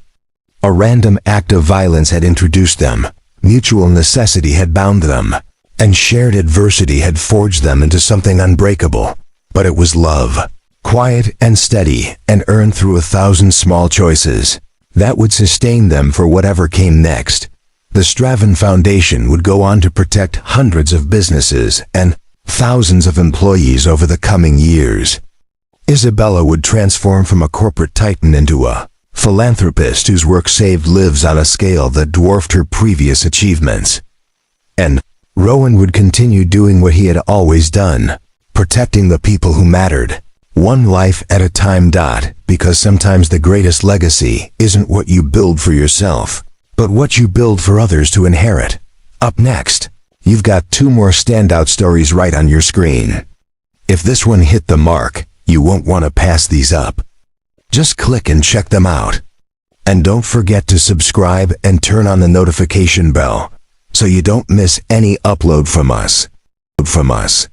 A random act of violence had introduced them, mutual necessity had bound them, and shared adversity had forged them into something unbreakable. But it was love, quiet and steady and earned through 1,000 small choices, that would sustain them for whatever came next. The Straven Foundation would go on to protect hundreds of businesses and thousands of employees over the coming years. Isabella would transform from a corporate titan into a philanthropist whose work saved lives on a scale that dwarfed her previous achievements. And Rowan would continue doing what he had always done, protecting the people who mattered, one life at a time. Because sometimes the greatest legacy isn't what you build for yourself, but what you build for others to inherit. Up next, you've got 2 more standout stories right on your screen. If this one hit the mark, you won't want to pass these up. Just click and check them out. And don't forget to subscribe and turn on the notification bell so you don't miss any upload from us.